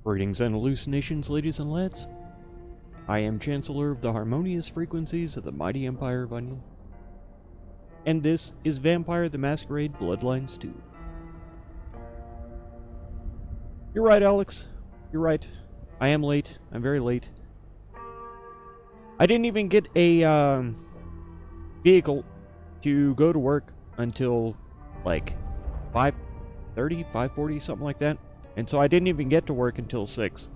Greetings and hallucinations, ladies and lads. I am Chancellor of the harmonious frequencies of the mighty Empire of Onion. And this is Vampire the Masquerade Bloodlines 2. You're right, Alex. You're right. I am late. I'm very late. I didn't even get a vehicle to go to work until like 5:30, 5:40, something like that. And so I didn't even get to work until 6.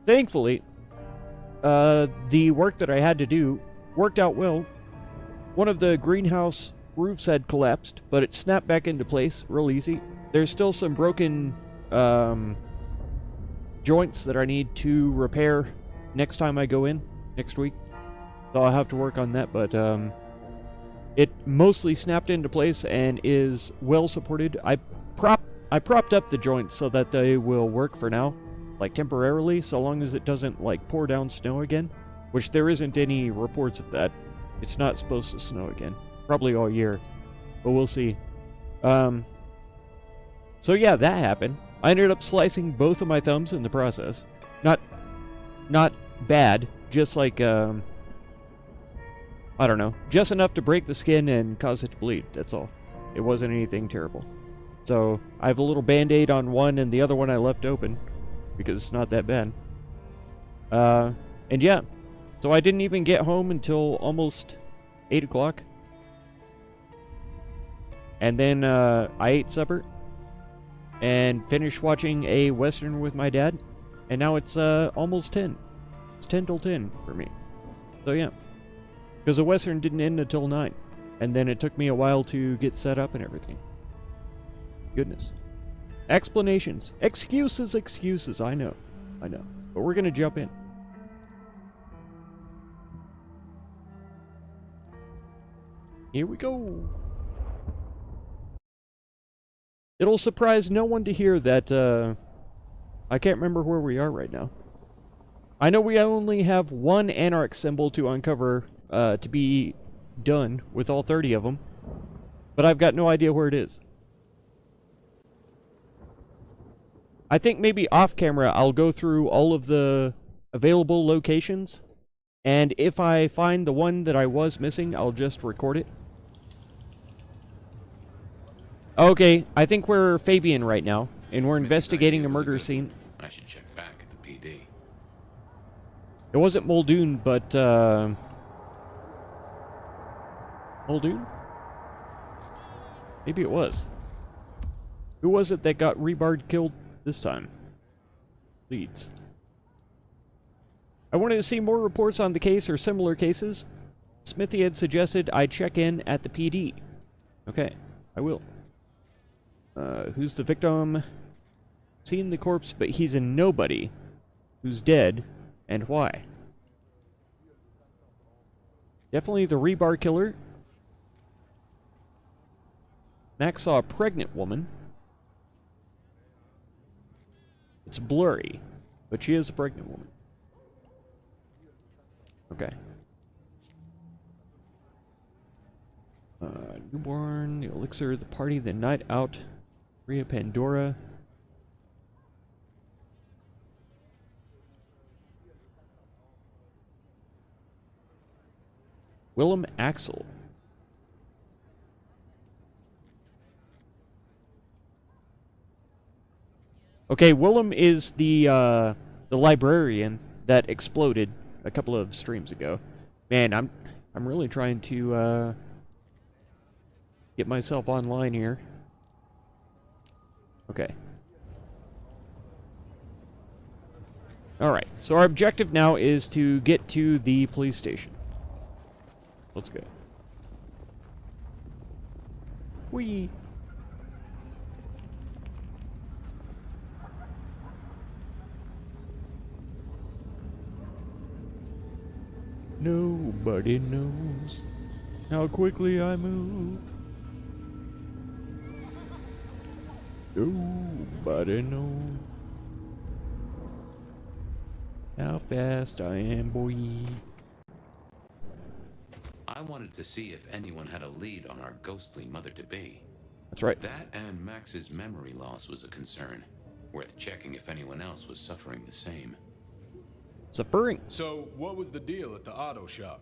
Thankfully, the work that I had to do worked out well. One of the greenhouse roofs had collapsed, but it snapped back into place real easy. There's still some broken joints that I need to repair next time I go in, next week. So I'll have to work on that, but it mostly snapped into place and is well supported. I propped up the joints so that they will work for now, like temporarily, so long as it doesn't like pour down snow again, which there isn't any reports of that. It's not supposed to snow again, probably all year, but we'll see. So yeah, that happened. I ended up slicing both of my thumbs in the process. Not bad, just like I don't know, just enough to break the skin and cause it to bleed. That's all. It wasn't anything terrible. So I have a little band-aid on one, and the other one I left open because it's not that bad. And yeah, so I didn't even get home until almost 8 o'clock. And then I ate supper and finished watching a Western with my dad. And now it's almost 10. It's 10 till 10 for me. So yeah, because the Western didn't end until 9. And then it took me a while to get set up and everything. Goodness. Explanations. Excuses, excuses. I know. But we're going to jump in. Here we go. It'll surprise no one to hear that, I can't remember where we are right now. I know we only have one Anarch symbol to uncover, to be done with all 30 of them. But I've got no idea where it is. I think maybe off camera I'll go through all of the available locations, and if I find the one that I was missing, I'll just record it. Okay, I think we're Fabian right now, and we're investigating a murder scene. I should check back at the PD. It wasn't Muldoon, but Muldoon? Maybe it was. Who was it that got rebarred killed this time? Leads. I wanted to see more reports on the case or similar cases. Smithy had suggested I check in at the PD. Okay, I will. Who's the victim? Seen the corpse, but he's a nobody. Who's dead, and why? Definitely the rebar killer. Max saw a pregnant woman. It's blurry, but she is a pregnant woman. Okay. Newborn, the elixir, the party, the night out, Maria Pandora. Willem Axel. Okay, Willem is the librarian that exploded a couple of streams ago. Man, I'm really trying to get myself online here. Okay. Alright, so our objective now is to get to the police station. Let's go. Whee! Nobody knows how quickly I move. Nobody knows how fast I am, boy. I wanted to see if anyone had a lead on our ghostly mother-to-be. That's right. That and Max's memory loss was a concern. Worth checking if anyone else was suffering the same. Suffering. So, what was the deal at the auto shop?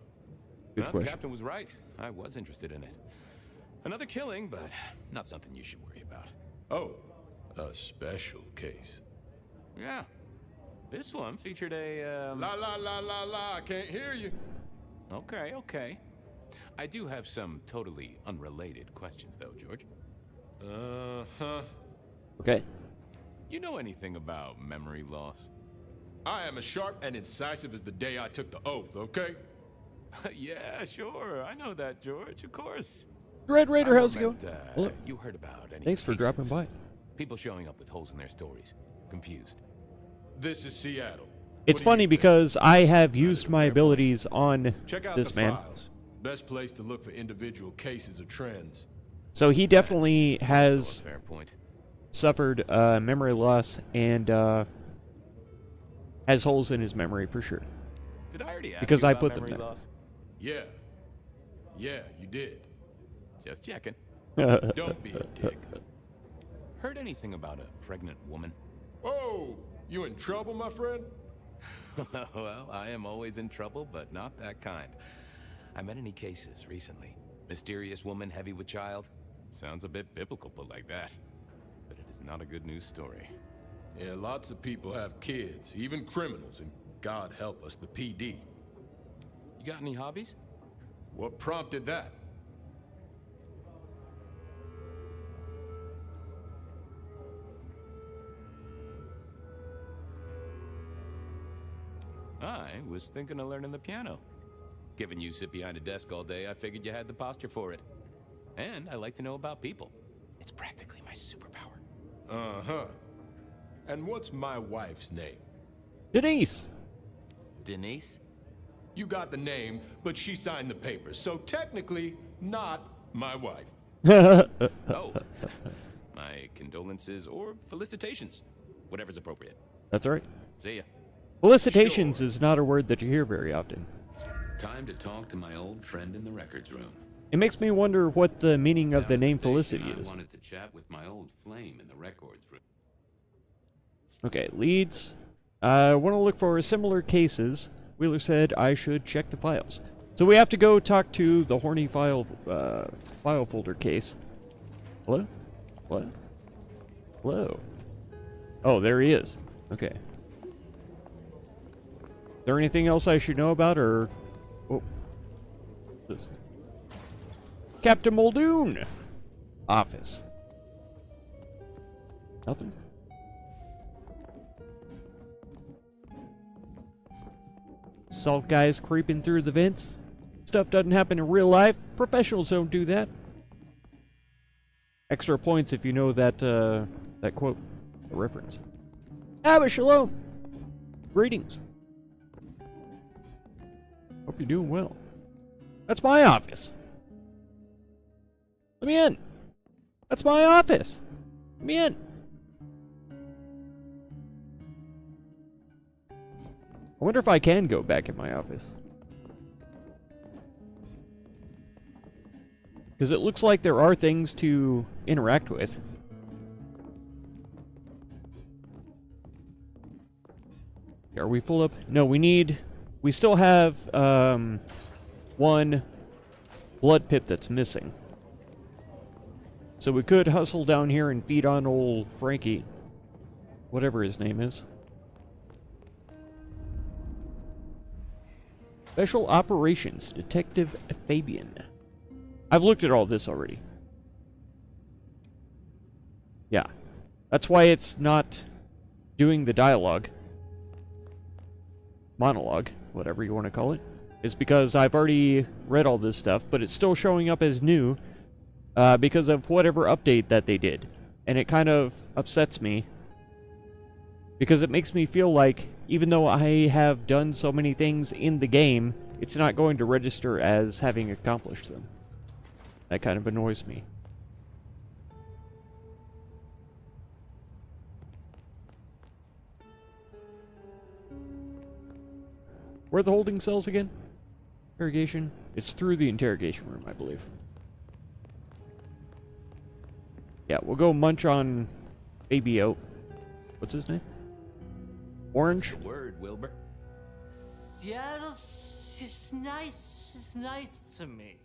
Good The question. captain was right. I was interested in it. Another killing, but not something you should worry about. Oh, a special case. Yeah. This one featured a, La la la la la, I can't hear you. Okay, okay. I do have some totally unrelated questions, though, George. Uh-huh. Okay. You know anything about memory loss? I am as sharp and incisive as the day I took the oath, okay? Yeah, sure. I know that, George. Of course. Red Raider, I how's it going? meant, Hello. You heard about any Thanks for dropping cases? by. People showing up with holes in their stories. Confused. This is Seattle. It's What do you funny think? because I have used my abilities on Check out this the man. files. Best place to look for individual cases or trends. So he definitely Also has a fair point. suffered memory loss and has holes in his memory for sure. Did I already ask Because you I about put them memory there. loss? Yeah. Yeah, you did. Just checking. Don't be a dick. Heard anything about a pregnant woman? Oh, you in trouble, my friend? Well, I am always in trouble, but not that kind. I met any cases recently. Mysterious woman heavy with child? Sounds a bit biblical put like that. But it is not a good news story. Yeah, lots of people have kids, even criminals, and God help us, the PD. You got any hobbies? What prompted that? I was thinking of learning the piano. Given you sit behind a desk all day, I figured you had the posture for it. And I like to know about people. It's practically my superpower. Uh-huh. And what's my wife's name? Denise. Denise? You got the name, but she signed the papers, so technically not my wife. Oh. My condolences or felicitations. Whatever's appropriate. That's all right. See ya. Felicitations Sure. is not a word that you hear very often. Time to talk to my old friend in the records room. It makes me wonder what the meaning of the Down at name station, Felicity I is. wanted to chat with my old flame in the records room. Okay, leads. I want to look for similar cases. Wheeler said I should check the files. So we have to go talk to the horny file folder case. Hello? What? Hello? Oh, there he is. Okay. Is there anything else I should know about, or... Oh. This. Captain Muldoon! Office. Nothing? Salt guys creeping through the vents. Stuff doesn't happen in real life. Professionals don't do that. Extra points if you know that that quote, the reference. Abba Shalom. Greetings. Hope you're doing well. That's my office. Let me in. That's my office. Let me in. I wonder if I can go back in my office. Because it looks like there are things to interact with. Are we full up? No, we still have one blood pit that's missing. So we could hustle down here and feed on old Frankie. Whatever his name is. Special Operations, Detective Fabian. I've looked at all this already. Yeah. That's why it's not doing the dialogue. Monologue, whatever you want to call it. Is because I've already read all this stuff, but it's still showing up as new because of whatever update that they did. And it kind of upsets me. Because it makes me feel like, even though I have done so many things in the game, it's not going to register as having accomplished them. That kind of annoys me. Where are the holding cells again? Interrogation? It's through the interrogation room, I believe. Yeah, we'll go munch on Baby Oat. What's his name? Orange? What's the word, Wilbur? Seattle's just nice. She's nice to me.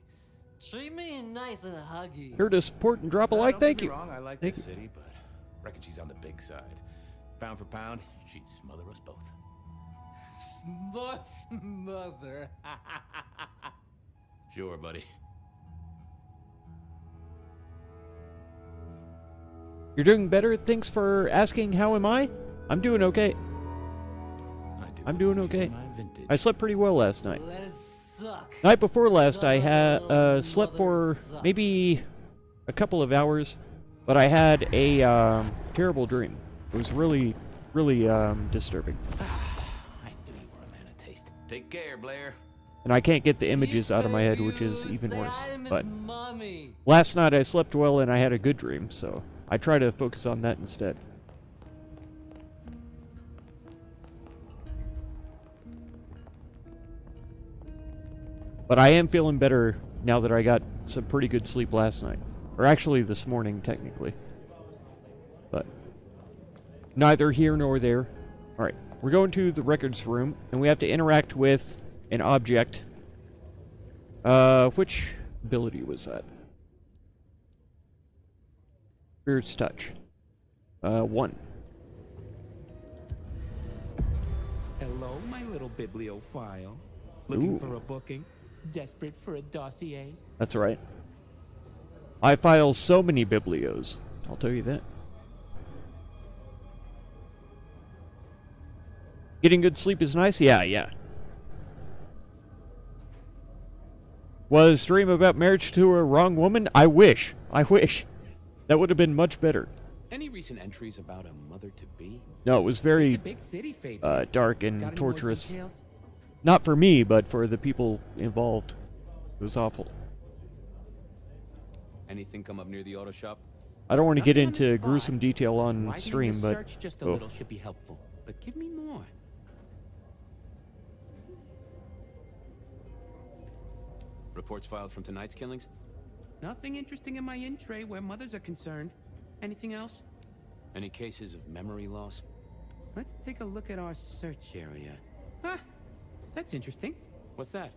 Treat me nice and huggy. Here to support and drop a No, like. don't Thank get me you. wrong, I like Thank this city, but reckon she's on the big side. Pound for pound, she'd smother us both. Mother. Sure, buddy. You're doing better. Thanks for asking. How am I? I'm doing okay. I'm doing okay. I slept pretty well last night. Let it suck. Night before last, I Suck, had little slept mother for sucks. maybe a couple of hours, but I had a terrible dream. It was really, really disturbing, I knew you were a man of taste. Take care, Blair. and I can't get the images out of my head, which is even worse. But last night I slept well and I had a good dream, so I try to focus on that instead. But I am feeling better now that I got some pretty good sleep last night. Or actually this morning, technically. But neither here nor there. Alright, we're going to the records room, and we have to interact with an object. Which ability was that? Spirit's Touch. 1. Hello, my little bibliophile. Looking Ooh. for a booking? Desperate for a dossier? That's right. I file so many biblios. I'll tell you that. Getting good sleep is nice? Yeah. Was dream about marriage to a wrong woman? I wish. That would have been much better. Any recent entries about a mother-to-be? No, it was It's very a big city, Fabian. dark Got and any more torturous. details? Not for me, but for the people involved. It was awful. Anything come up near the auto shop? I don't want to get Nothing on the into spot. gruesome detail on Widening stream, the but search just a oh. little should be helpful. But give me more. Reports filed from tonight's killings? Nothing interesting in my in tray where mothers are concerned. Anything else? Any cases of memory loss? Let's take a look at our search area. Ah, that's interesting. What's that?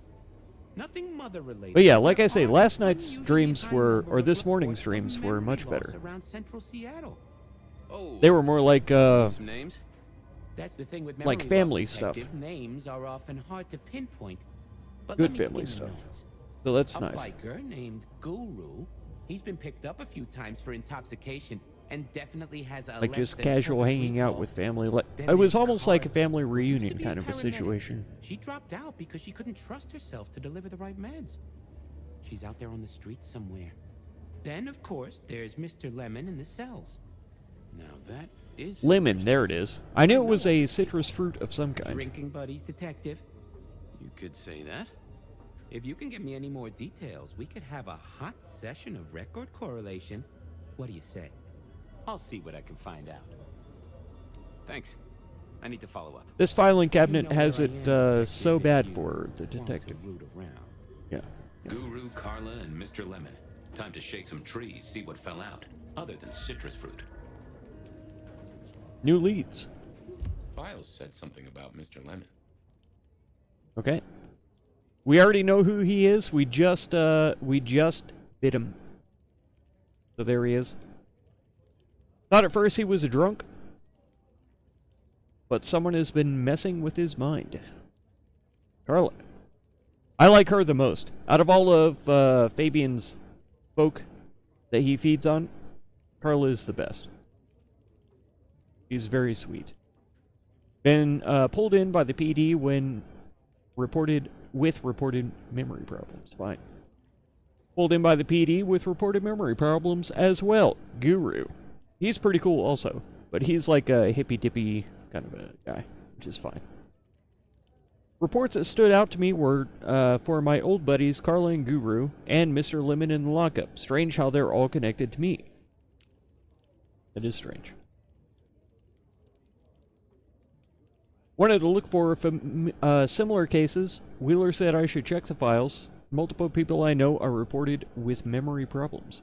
Nothing mother related. But yeah, like I say, Odd, last night's unusually dreams high were, number or of this morning's reports of dreams were memory much loss better. around central Seattle. Oh, They were more like, some names? That's the thing with Like memory family loss, stuff. detective. Names are often hard to pinpoint. But Good let me family skim the stuff. notes. so that's A nice. biker named Guru. He's been picked up a few times for intoxication and definitely has a Like less just than casual perfect hanging out recall. with family. Like Then it was there's almost like a Carla. family Used reunion to be kind of a paramedic. situation. She dropped out because she couldn't trust herself to deliver the right meds. She's out there on the street somewhere. Then, of course, there's Mr. Lemon in the cells. Now that is Lemon, interesting. there it is. I knew it was a citrus fruit of some kind. Drinking buddies detective. You could say that. If you can get me any more details, we could have a hot session of record correlation. What do you say? I'll see what I can find out. Thanks. I need to follow up. This filing cabinet You know has where it I am, detective, so if bad you for the want to detective. root around. Yeah. Guru, Carla, and Mr. Lemon. Time to shake some trees, see what fell out, other than citrus fruit. New leads. Files said something about Mr. Lemon. Okay. We already know who he is. We just bit him. So there he is. Thought at first he was a drunk, but someone has been messing with his mind. Carla. I like her the most. Out of all of Fabian's folk that he feeds on, Carla is the best. She's very sweet. Been pulled in by the PD when reported memory problems. Fine. Pulled in by the PD with reported memory problems as well. Guru. He's pretty cool also, but he's like a hippy-dippy kind of a guy, which is fine. Reports that stood out to me were for my old buddies Carla and Guru and Mr. Lemon in the lockup. Strange how they're all connected to me. That is strange. Wanted to look for similar cases. Wheeler said I should check the files. Multiple people I know are reported with memory problems.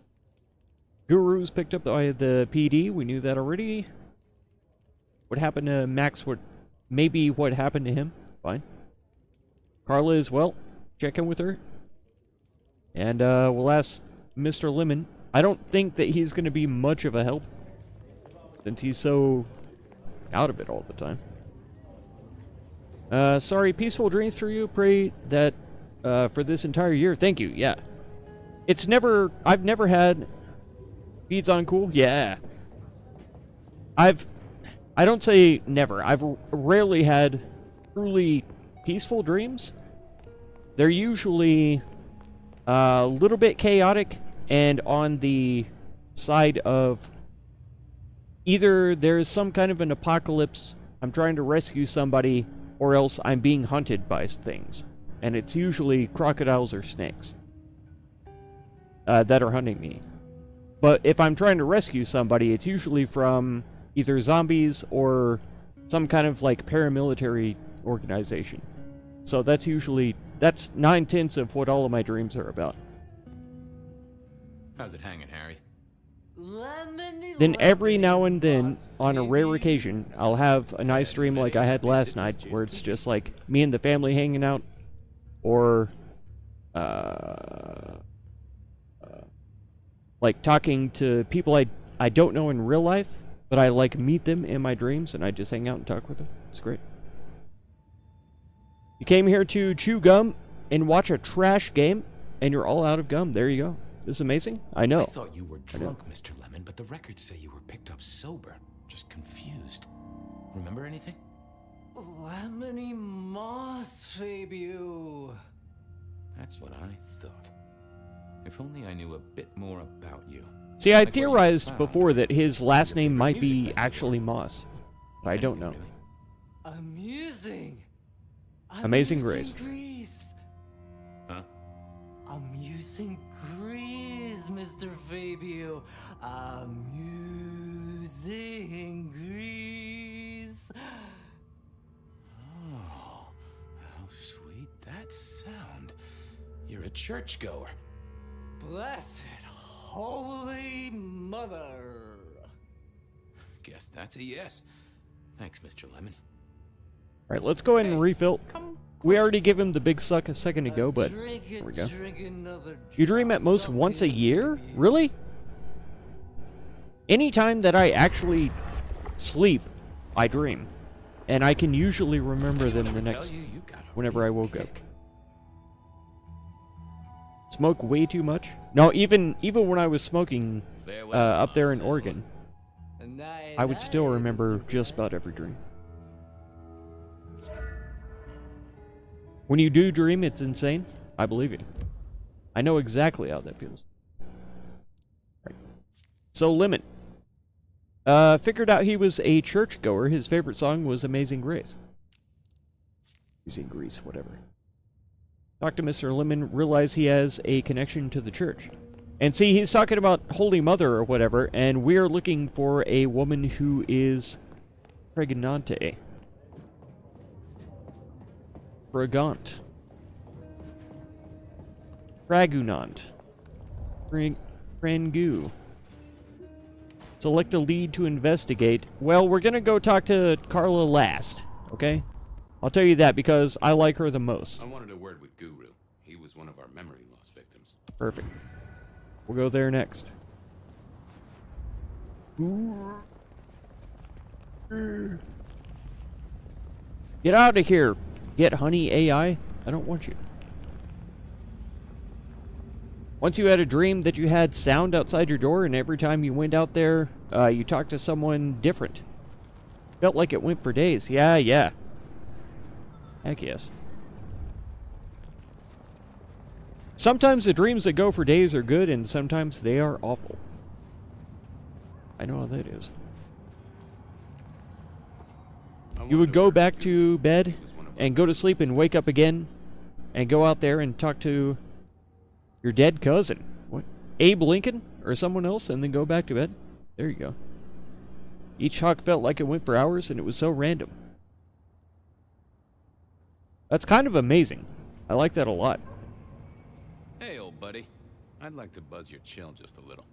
Guru's picked up by the PD. We knew that already. What happened to Max? What maybe what happened to him? Fine. Carla as well. Check in with her. And we'll ask Mr. Lemon. I don't think that he's going to be much of a help, since he's so out of it all the time. Sorry, peaceful dreams for you. Pray that for this entire year. Thank you. Yeah. I've never had beads on cool. Yeah. I don't say never. I've rarely had truly peaceful dreams. They're usually a little bit chaotic and on the side of either there's some kind of an apocalypse, I'm trying to rescue somebody, or else I'm being hunted by things. And it's usually crocodiles or snakes that are hunting me. But if I'm trying to rescue somebody, it's usually from either zombies or some kind of like paramilitary organization. So that's 9/10 of what all of my dreams are about. How's it hanging, Harry? Then every now and then, on a rare occasion, I'll have a nice dream like I had last night, where it's just like me and the family hanging out, or like talking to people I don't know in real life, but I like meet them in my dreams, and I just hang out and talk with them. It's great. You came here to chew gum and watch a trash game, and you're all out of gum. There you go. This is amazing. I know. I thought you were drunk, Mr. Lemon, but the records say you were picked up sober. Just confused. Remember anything? Lemony moss, Fabio. That's what I thought. If only I knew a bit more about you. See, I Like what you theorized found. before that his last Your name favorite might music be festival. actually Moss, but I don't know. Anything, really? Amusing. Amazing Grace. Huh? Amusing Grace, Mr. Fabio. Amusing Grace. Oh, how sweet that sound. You're a churchgoer. Blessed Holy Mother. Guess that's a yes. Thanks, Mr. Lemon. Alright, let's go ahead and refill. Come We already gave him the big suck a second ago, but there we go. You dream at most once a year? Really? Anytime that I actually sleep, I dream. And I can usually remember them the next, whenever I woke up. Smoke way too much? No, even when I was smoking up there in Oregon, I would still remember just about every dream. When you do dream, it's insane. I believe you. I know exactly how that feels. Right. So, Lemon. Figured out he was a churchgoer. His favorite song was Amazing Grace. Amazing Grace, whatever. Talk to Mr. Lemon, realize he has a connection to the church. And see, he's talking about Holy Mother or whatever, and we're looking for a woman who is pregnante. Fragant. Fragunant. Frangu. Select a lead to investigate. Well, we're gonna go talk to Carla last, okay? I'll tell you that because I like her the most. I wanted a word with Guru. He was one of our memory loss victims. Perfect. We'll go there next. Get out of here! Get honey AI. I don't want you. Once you had a dream that you had sound outside your door, and every time you went out there, you talked to someone different. Felt like it went for days. Yeah. Heck yes. Sometimes the dreams that go for days are good, and sometimes they are awful. I know how that is. You would go back to bed and go to sleep and wake up again and go out there and talk to your dead cousin. What? Abe Lincoln or someone else, and then go back to bed? There you go. Each talk felt like it went for hours, and it was so random. That's kind of amazing. I like that a lot. Hey, old buddy. I'd like to buzz your chill just a little.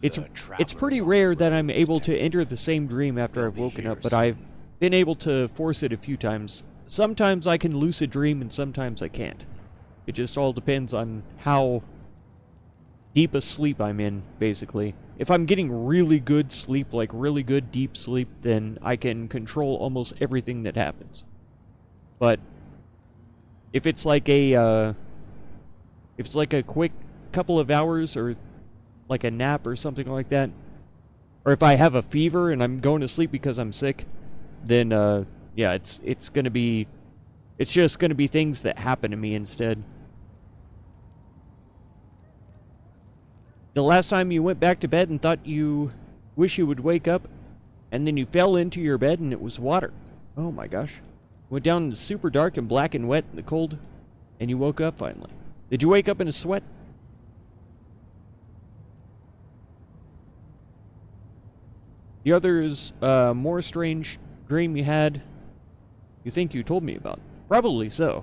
It's pretty rare that I'm able to enter the same dream after I've woken up, but I've been able to force it a few times. Sometimes I can lucid dream and sometimes I can't. It just all depends on how deep a sleep I'm in, basically. If I'm getting really good sleep, like really good deep sleep, then I can control almost everything that happens. But if it's like a quick couple of hours or like a nap or something like that, or if I have a fever and I'm going to sleep because I'm sick, then yeah, it's just gonna be things that happen to me instead. The last time you went back to bed and thought you wish you would wake up, and then you fell into your bed and it was water. Oh my gosh. Went down into super dark and black and wet in the cold, and you woke up finally. Did you wake up in a sweat? The other's more strange dream you had, you think you told me about. Probably so.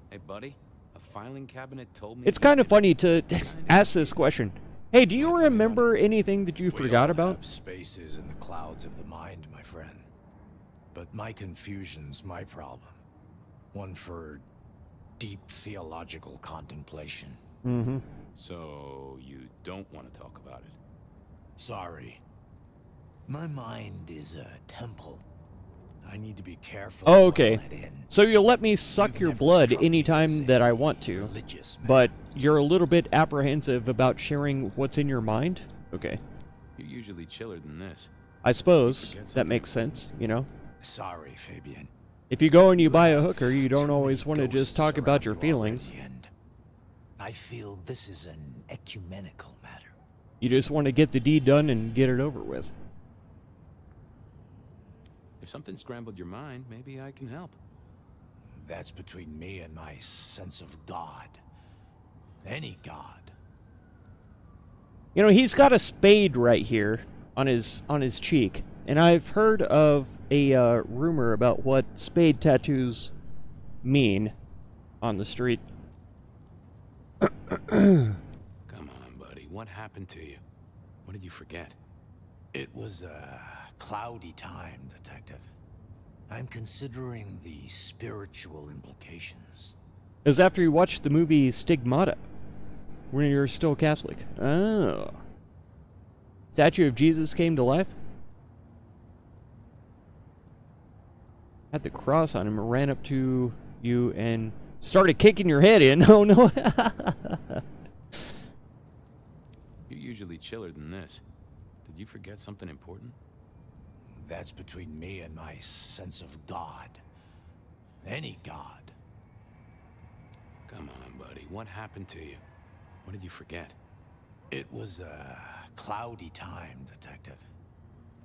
Hey, buddy. A filing cabinet told me... It's kind of funny to ask this question. Hey, do you remember anything that you forgot about? Have spaces in the clouds of the mind, my friend. But my confusion's my problem. One for deep theological contemplation. Mm-hmm. So, you don't want to talk about it? Sorry. My mind is a temple. I need to be careful. Oh, okay. Let in. So you'll let me suck You've your never blood struck me anytime as that a I want to, religious man. but you're a little bit apprehensive about sharing what's in your mind? Okay. You're usually chiller than this. I suppose that makes sense, you know? Sorry, Fabian. If you go and you buy a hooker, you don't Too always many want to just ghosts talk about around your you feelings. already, and I feel this is an ecumenical matter. You just want to get the deed done and get it over with. If something scrambled your mind, maybe I can help. That's between me and my sense of God. Any God. You know, he's got a spade right here on his cheek, and I've heard of a rumor about what spade tattoos mean on the street. Come on, buddy. What happened to you? What did you forget? It was a cloudy time, Detective. I'm considering the spiritual implications. It was after you watched the movie Stigmata, when you're still Catholic. Oh. Statue of Jesus came to life? Had the cross on him and ran up to you and started kicking your head in. Oh no. You're usually chiller than this. Did you forget something important? That's between me and my sense of God. Any God. Come on, buddy. What happened to you? What did you forget? It was a cloudy time, Detective.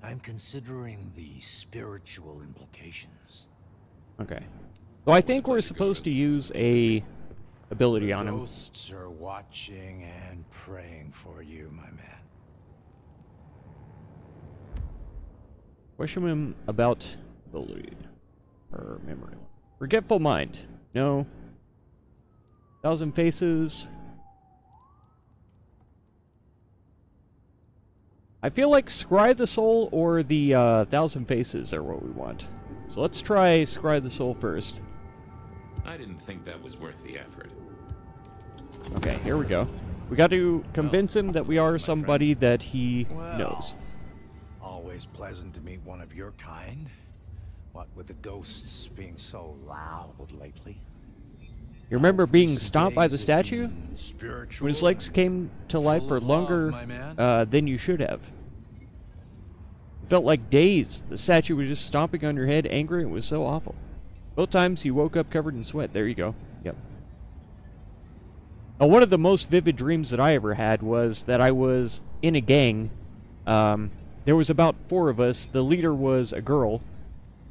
I'm considering the spiritual implications. Okay. Well, I think we're supposed to use a ability on him. Ghosts are watching and praying for you, my man. Question him about ability. Or memory. Forgetful mind. No. Thousand Faces. I feel like Scry the Soul or the Thousand Faces are what we want. So let's try Scry the Soul first. I didn't think that was worth the effort. Okay, here we go. We got to convince him that we are somebody that he knows. Always pleasant to meet one of your kind. What with the ghosts being so loud lately. You remember being stomped by the statue? Spiritual When his legs came to life full for of longer love, my man. than you should have. It felt like days. The statue was just stomping on your head, angry. It was so awful. Both times you woke up covered in sweat. There you go. Yep. Now, one of the most vivid dreams that I ever had was that I was in a gang. There was about 4 of us. The leader was a girl,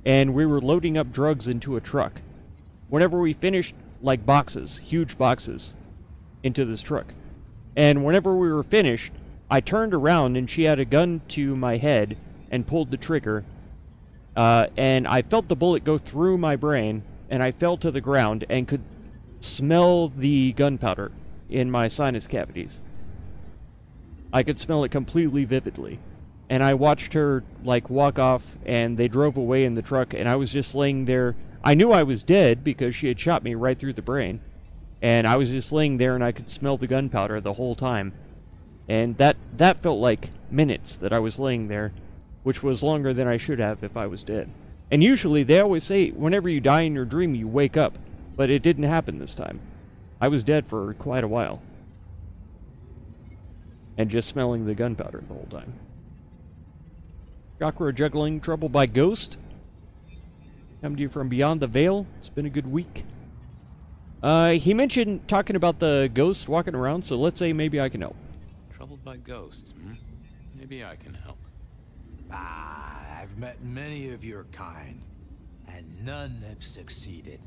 and we were loading up drugs into a truck. Whenever we finished, like boxes, huge boxes, into this truck. And whenever we were finished, I turned around and she had a gun to my head and pulled the trigger. And I felt the bullet go through my brain, and I fell to the ground and could smell the gunpowder in my sinus cavities. I could smell it completely vividly. And I watched her, like, walk off, and they drove away in the truck, and I was just laying there. I knew I was dead because she had shot me right through the brain. And I was just laying there, and I could smell the gunpowder the whole time. And that felt like minutes that I was laying there, which was longer than I should have if I was dead. And usually, they always say, whenever you die in your dream, you wake up. But it didn't happen this time. I was dead for quite a while. And just smelling the gunpowder the whole time. Chakra juggling, trouble by ghost. Coming to you from beyond the veil. It's been a good week. He mentioned talking about the ghost walking around, so let's say maybe I can help. Troubled by ghosts, hmm? Maybe I can help. I've met many of your kind, and none have succeeded.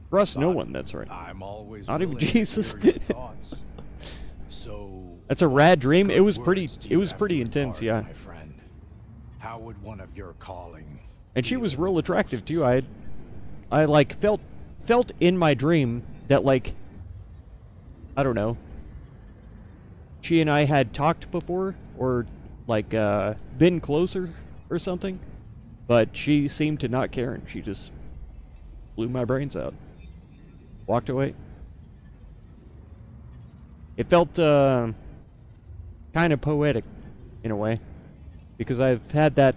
Trust no one, that's right. I'm always Not even willing to Jesus. hear your thoughts. So That's a rad dream. It was good pretty words do you have to intense, impart, yeah. my friend? How would one of your calling? And she was deal real with attractive ghosts? too. I like felt in my dream that, like, I don't know, she and I had talked before, or like been closer or something, but she seemed to not care, and she just blew my brains out, walked away. It felt kind of poetic in a way, because I've had that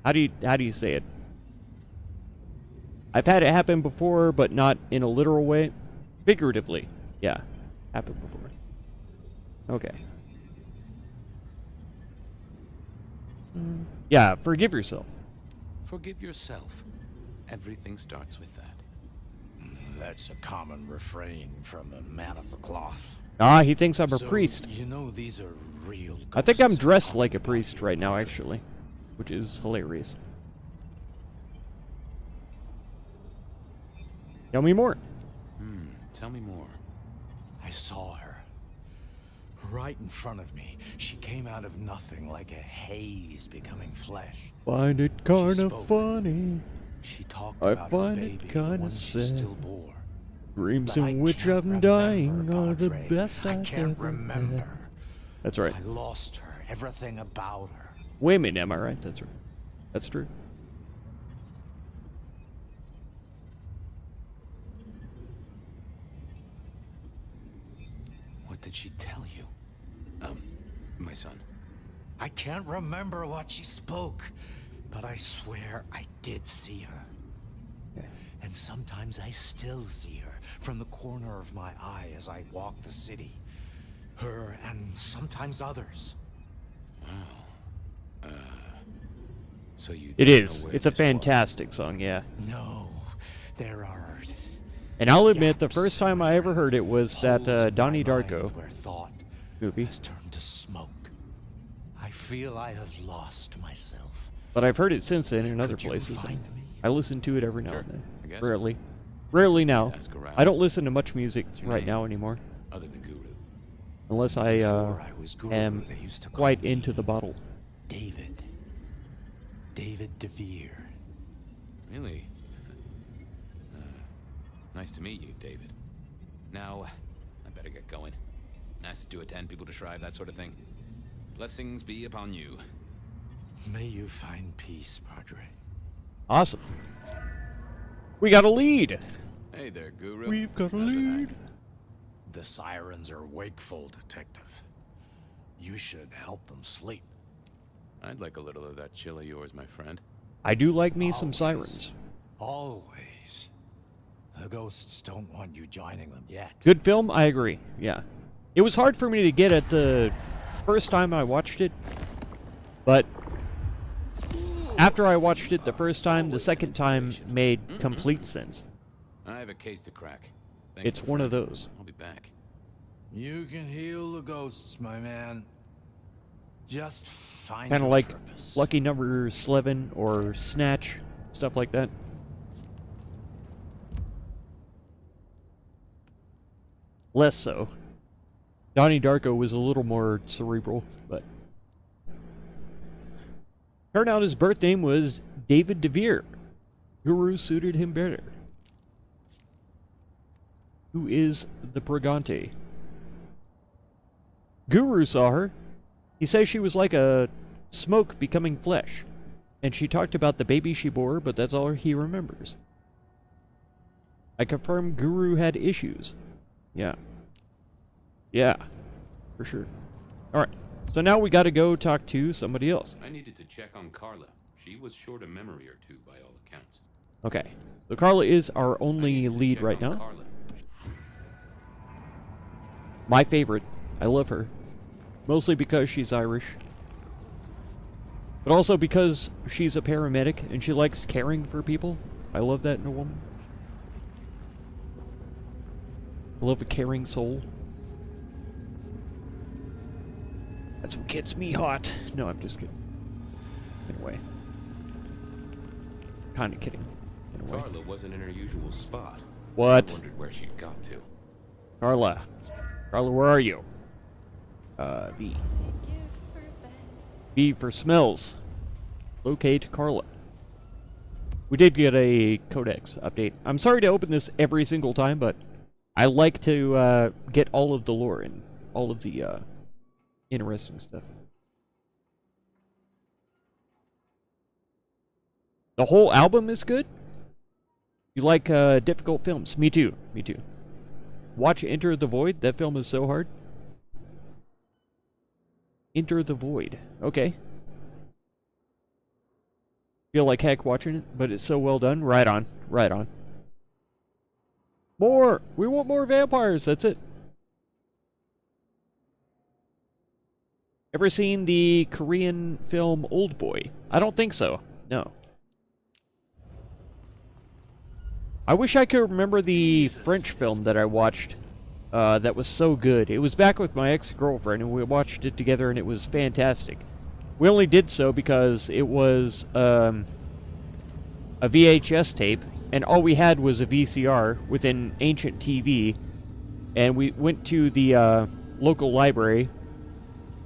how do you say it? I've had it happen before, but not in a literal way. Figuratively, yeah, happened before. Okay. Yeah, forgive yourself. Forgive yourself. Everything starts with that. That's a common refrain from a man of the cloth. Ah, he thinks I'm a So, priest. You know these are real I think I'm ghosts dressed like a haunted by priest you, right now, Padre. actually, which is hilarious. Tell me more. Tell me more. I saw her. Right in front of me. She came out of nothing like a haze becoming flesh. Find it kinda spoke. funny. She talked I about find her it baby, kinda the one she sad. still bore. Dreams But I in which can't I'm remember, dying are the Padre. best I I've can't ever remember. had. That's right. I lost her, everything about her. Wait a minute, am I right? That's right. That's true. What did she tell you? My son. I can't remember what she spoke, but I swear I did see her. And sometimes I still see her from the corner of my eye as I walk the city. Her and sometimes others. So you It don't know is. where It's a this was. fantastic song, yeah. No, there are. And I'll admit, the gaps, first time my I ever friend, heard it was that holes in Donnie my mind Darko where thought movie. has turned to smoke. I feel I have lost myself. But I've heard it since then in other Could you places. find And me? I listen to it every now Sure, and then. I guess. Rarely. Rarely now. ask around. I don't listen to much music your right name? now anymore. Other than Guru. Unless I Before I was Guru, am they used to call quite me into the bottle. David. David DeVere. Really? Nice to meet you, David. Now, I better get going. Asked to attend, people to shrive, that sort of thing. Blessings be upon you. May you find peace, Padre. Awesome. We got a lead. Hey there, Guru. We've got a How's it lead. hang? The sirens are wakeful, Detective. You should help them sleep. I'd like a little of that chill of yours, my friend. I do like me some Always. sirens. Always. The ghosts don't want you joining them yet. Good film, I agree. Yeah. It was hard for me to get at the first time I watched it, but after I watched it the first time, the second time made complete sense. I have a case to crack. Thank you It's for one of Friday. those. I'll be back. You can heal the ghosts, my man. Just find Kind of your like purpose. Lucky Number 11 or Snatch, stuff like that. Less so. Donnie Darko was a little more cerebral, but turned out his birth name was David DeVere. Guru suited him better. Who is the Brigante? Guru saw her. He says she was like a smoke becoming flesh. And she talked about the baby she bore, but that's all he remembers. I confirm Guru had issues. Yeah. Yeah. For sure. Alright. So now we gotta go talk to somebody else. I needed to check on Carla. She was short a memory or two by all accounts. Okay. So Carla is our only lead right now. Carla. My favorite. I love her. Mostly because she's Irish. But also because she's a paramedic and she likes caring for people. I love that in a woman. I love a caring soul. That's what gets me hot. No, I'm just kidding. Anyway. Kinda kidding. In a way. Carla wasn't in her usual spot. What? I wondered where she'd got to. Carla. Carla, where are you? V. V for smells. Locate Carla. We did get a codex update. I'm sorry to open this every single time, but I like to get all of the lore and all of the interesting stuff. The whole album is good? You like difficult films? Me too. Me too. Watch Enter the Void. That film is so hard. Enter the Void. Okay. Feel like heck watching it, but it's so well done. Right on. Right on. More! We want more vampires. That's it. Ever seen the Korean film Old Boy? I don't think so. No. I wish I could remember the French film that I watched that was so good. It was back with my ex-girlfriend, and we watched it together, and it was fantastic. We only did so because it was a VHS tape, and all we had was a VCR with an ancient TV, and we went to the local library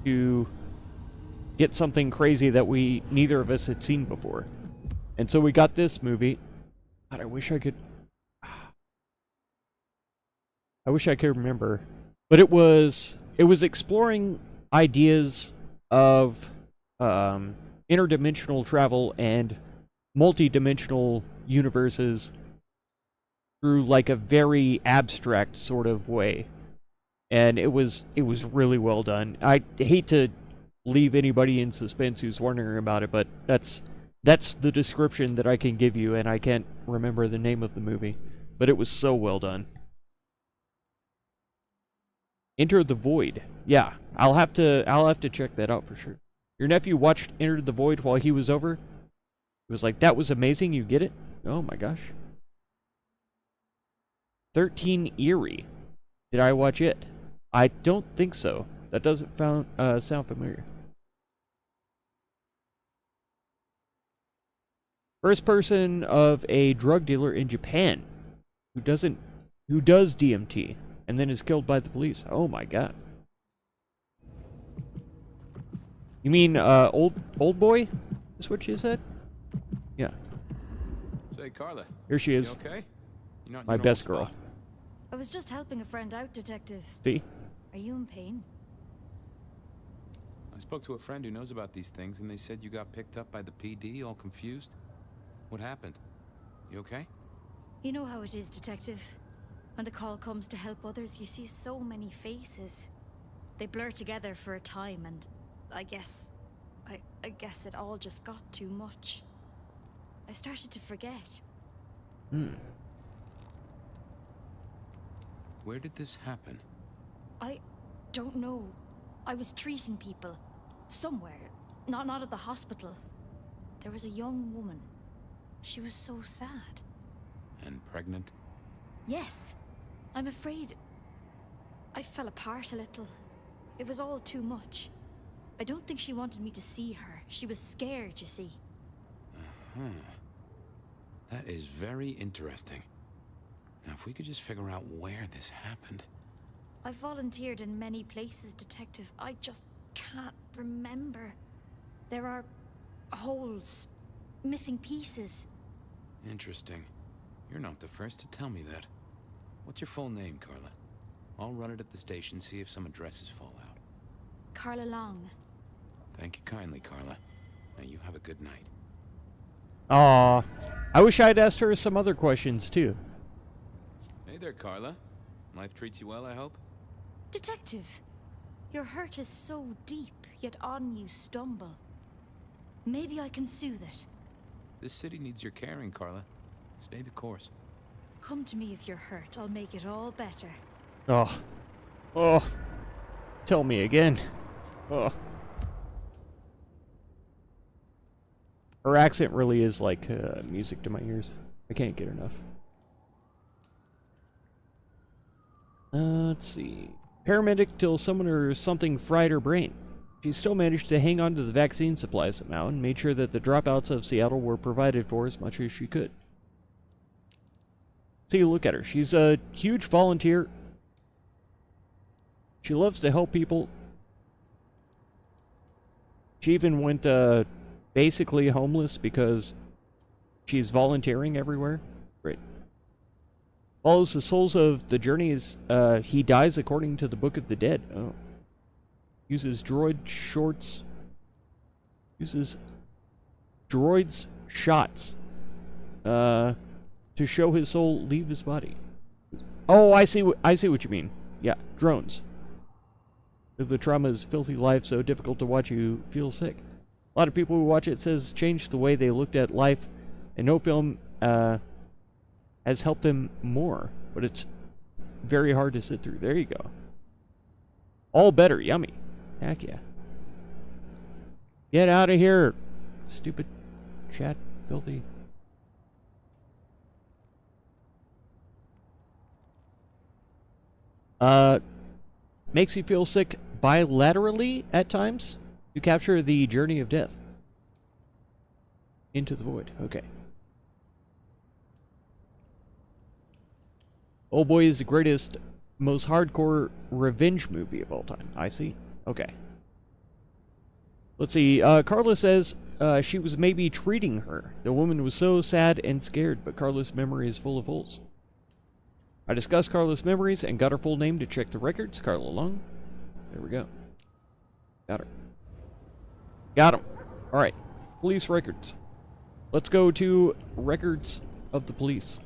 to get something crazy that neither of us had seen before. And so we got this movie. God, I wish I could remember. But it was exploring ideas of interdimensional travel and multi-dimensional universes through like a very abstract sort of way. And it was really well done. I hate to leave anybody in suspense who's wondering about it, but that's the description that I can give you, and I can't remember the name of the movie. But it was so well done. Enter the Void. Yeah, I'll have to check that out for sure. Your nephew watched Enter the Void while he was over. He was like, "That was amazing. You get it?" Oh my gosh. 13 Eerie. Did I watch it? I don't think so. That doesn't sound familiar. First person of a drug dealer in Japan who does DMT and then is killed by the police. Oh my god. You mean old boy? Is what she said? Yeah. Say, Carla. Here she is. You okay? You're not in My your best normal girl. spot. I was just helping a friend out, Detective. See? Are you in pain? I spoke to a friend who knows about these things, and they said you got picked up by the PD, all confused. What happened? You okay? You know how it is, Detective. When the call comes to help others, you see so many faces. They blur together for a time, and I guess it all just got too much. I started to forget. Where did this happen? I don't know. I was treating people. Somewhere. Not at the hospital. There was a young woman. She was so sad. And pregnant? Yes. I'm afraid I fell apart a little. It was all too much. I don't think she wanted me to see her. She was scared, you see. That is very interesting. Now, if we could just figure out where this happened. I've volunteered in many places, Detective. I just can't remember. There are holes, missing pieces. Interesting. You're not the first to tell me that. What's your full name, Carla? I'll run it at the station, see if some addresses fall out. Carla Long. Thank you kindly, Carla. Now you have a good night. Aw, I wish I'd asked her some other questions too. Hey there, Carla. Life treats you well, I hope? Detective, your hurt is so deep, yet on you stumble. Maybe I can soothe it. This city needs your caring, Carla. Stay the course. Come to me if you're hurt. I'll make it all better. Oh. Oh. Tell me again. Oh. Her accent really is like music to my ears. I can't get enough. Let's see. Paramedic till someone or something fried her brain. She still managed to hang on to the vaccine supply somehow and made sure that the dropouts of Seattle were provided for as much as she could. See, look at her. She's a huge volunteer. She loves to help people. She even went basically homeless because she's volunteering everywhere. Great. Follows the souls of the journeys. He dies according to the Book of the Dead. Oh. Uses droid shorts. Uses droids shots. To show his soul leave his body. Oh, I see what you mean. Yeah, drones. Live the trauma's filthy life so difficult to watch you feel sick. A lot of people who watch it says changed the way they looked at life, and no film has helped them more. But it's very hard to sit through. There you go. All better, yummy. Heck yeah. Get out of here, stupid chat, filthy. Makes you feel sick bilaterally at times to capture the journey of death. Into the void. Okay. Old Boy is the greatest, most hardcore revenge movie of all time. I see. Okay. Let's see. Carla says she was maybe treating her. The woman was so sad and scared, but Carla's memory is full of holes. I discussed Carla's memories and got her full name to check the records. Carla Long. There we go. Got her. Got him. Alright. Police records. Let's go to records of the police.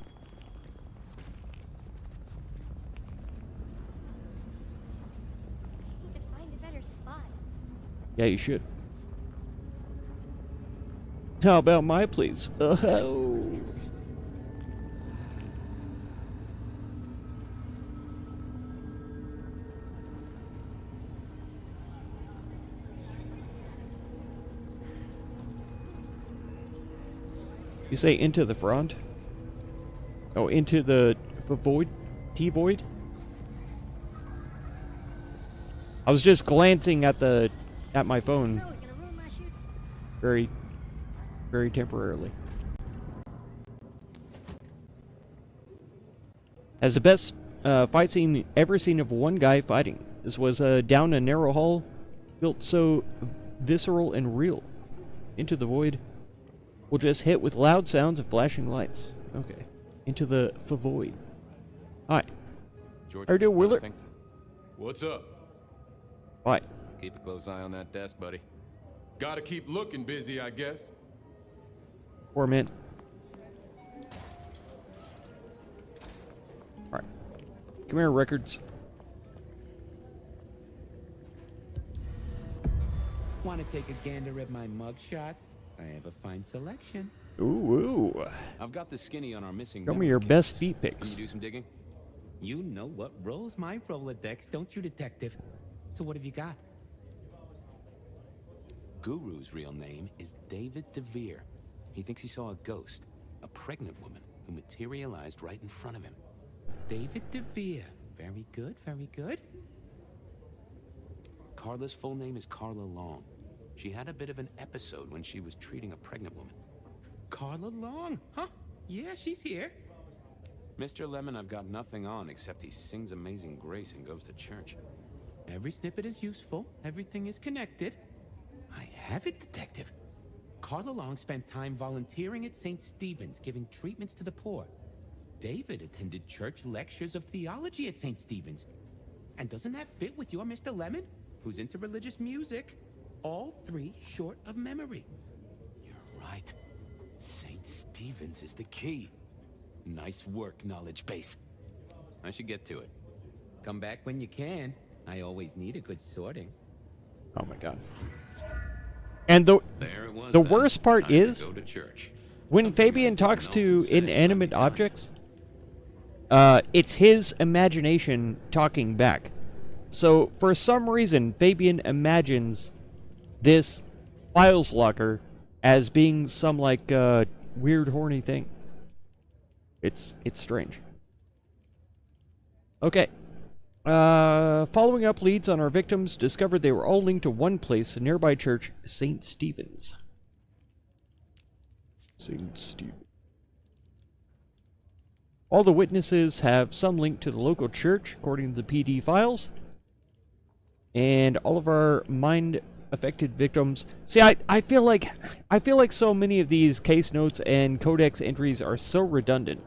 I need to find a better spot. Yeah, you should. How about my police? Oh. You say into the front? Oh, into the void? T-void? I was just glancing at my phone. Very temporarily. Has the best fight scene ever seen of one guy fighting. This was down a narrow hall, built so visceral and real. Into the void. We'll just hit with loud sounds and flashing lights. Okay. Into the void. Hi. George, How are you doing, Willard? anything? What's up? Hi. Keep a close eye on that desk, buddy. Gotta keep looking busy, I guess. For a minute. Alright. Come here, records. Want to take a gander at my mugshots? I have a fine selection. Ooh. I've got the skinny on our missing. Show me memory your cases. best feet Can pics. you do some digging? You know what rolls my Rolodex, don't you, detective? So what have you got? Guru's real name is David DeVere. He thinks he saw a ghost, a pregnant woman who materialized right in front of him. David DeVere. Very good, very good. Carla's full name is Carla Long. She had a bit of an episode when she was treating a pregnant woman. Carla Long, huh? Yeah, she's here. Mr. Lemon, I've got nothing on except he sings Amazing Grace and goes to church. Every snippet is useful. Everything is connected. I have it, detective. Carla Long spent time volunteering at St. Stephen's, giving treatments to the poor. David attended church lectures of theology at St. Stephen's. And doesn't that fit with your Mr. Lemon, who's into religious music? All three short of memory. You're right. St. Stephen's is the key. Nice work, knowledge base. I should get to it. Come back when you can. I always need a good sorting. Oh my god. And the There it was. the then. worst part Time to is go to church. when Something I Fabian didn't talks often to say, inanimate let me tell you. objects, it's his imagination talking back. So for some reason, Fabian imagines this files locker as being some like weird horny thing. It's strange. Okay. Following up leads on our victims, discovered they were all linked to one place, a nearby church, St. Stephen's. St. Stephen. All the witnesses have some link to the local church, according to the PD files. And all of our mind-affected victims... See, I feel like so many of these case notes and codex entries are so redundant.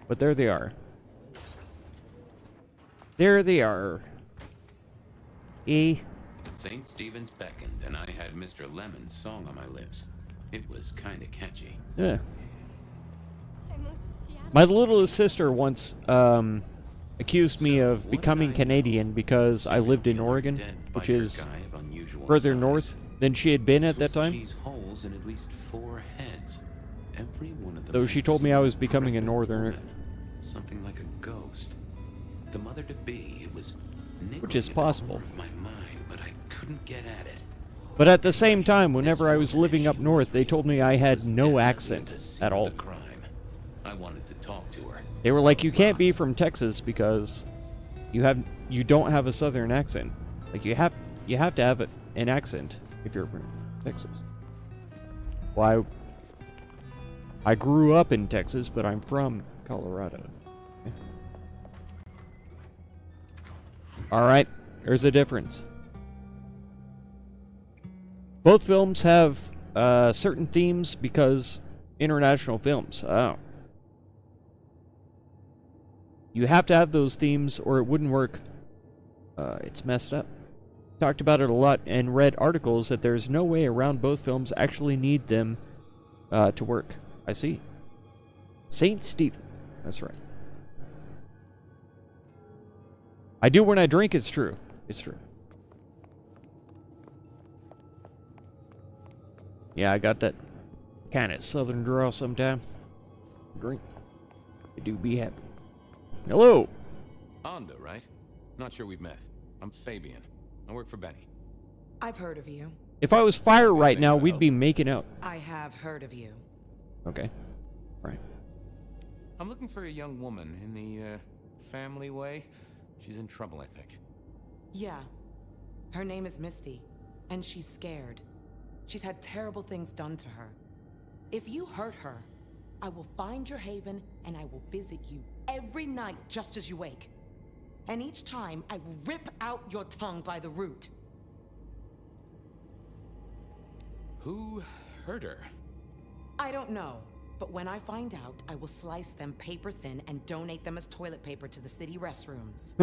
But there they are. There they are. St. Stephen's beckoned, and I had Mr. Lemon's song on my lips. It was kind of catchy. Yeah. My littlest sister once accused me of becoming Canadian because I lived in Oregon, which is further north than she had been at that time. Holes in at least 4 heads. Every one of them. So she told me I was becoming a northerner. Something like a ghost. The mother to be, it was Which is possible. of my mind, but I couldn't get at it. But at the same time, whenever I was living up north, they told me I had no accent at all. Crime. I wanted to talk to her. They were like, you can't be from Texas because you don't have a southern accent. Like you have to have an accent if you're from Texas. Well, I grew up in Texas, but I'm from Colorado. Alright, there's a difference. Both films have certain themes because international films. Oh. You have to have those themes or it wouldn't work. It's messed up. Talked about it a lot and read articles that there's no way around both films actually need them to work. I see. St. Stephen. That's right. I do when I drink, it's true. It's true. Yeah, I got that kind of southern drawl sometime. Drink. I do be happy. Hello! Onda, right? Not sure we've met. I'm Fabian. I work for Benny. I've heard of you. If I was fire right now, we'd be making out. I have heard of you. Okay. Right. I'm looking for a young woman in the, family way. She's in trouble, I think. Yeah. Her name is Misty, and she's scared. She's had terrible things done to her. If you hurt her, I will find your haven, and I will visit you every night just as you wake. And each time, I will rip out your tongue by the root. Who hurt her? I don't know, but when I find out, I will slice them paper thin and donate them as toilet paper to the city restrooms.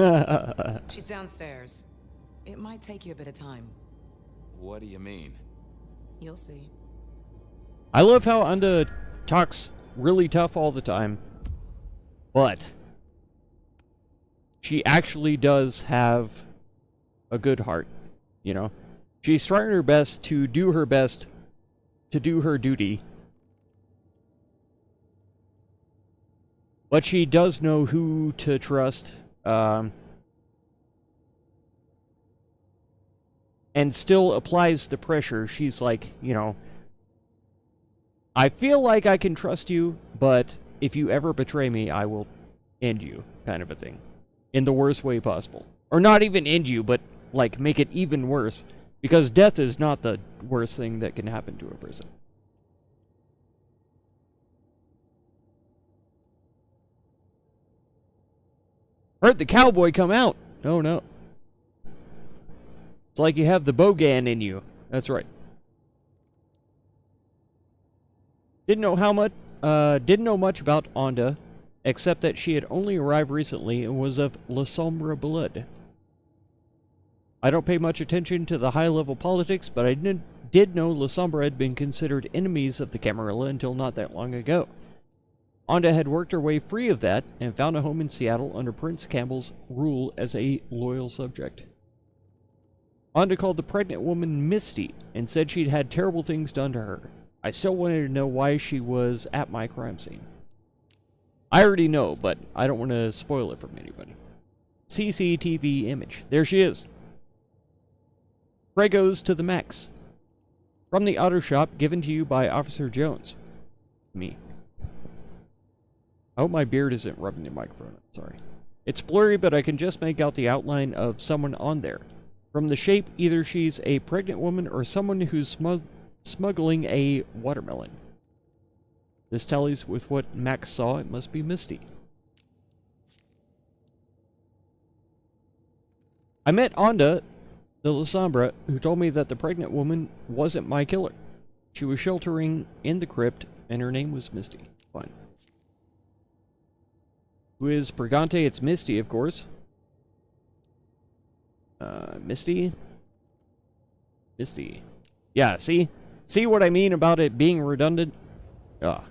She's downstairs. It might take you a bit of time. What do you mean? You'll see. I love how Unda talks really tough all the time, but she actually does have a good heart, you know? She's trying her best to do her duty. But she does know who to trust, and still applies the pressure. She's like, you know, I feel like I can trust you, but if you ever betray me, I will end you, kind of a thing. In the worst way possible. Or not even end you, but, like, make it even worse. Because death is not the worst thing that can happen to a person. Heard the cowboy come out! Oh no. It's like you have the Bogan in you. That's right. Didn't know much about Onda, except that she had only arrived recently and was of La Sombra blood. I don't pay much attention to the high-level politics, but I did know La Sombra had been considered enemies of the Camarilla until not that long ago. Onda had worked her way free of that and found a home in Seattle under Prince Campbell's rule as a loyal subject. Onda called the pregnant woman Misty and said she'd had terrible things done to her. I still wanted to know why she was at my crime scene. I already know, but I don't want to spoil it from anybody. CCTV image. There she is. Pragos to the max. From the auto shop, given to you by Officer Jones. Me. I hope my beard isn't rubbing the microphone. I'm sorry. It's blurry, but I can just make out the outline of someone on there. From the shape, either she's a pregnant woman or someone who's smuggling a watermelon. This tallies with what Max saw. It must be Misty. I met Onda, the La Sombra, who told me that the pregnant woman wasn't my killer. She was sheltering in the crypt, and her name was Misty. Fine. Who is Pregante? It's Misty, of course. Misty? Misty. Yeah, see? See what I mean about it being redundant? Ugh.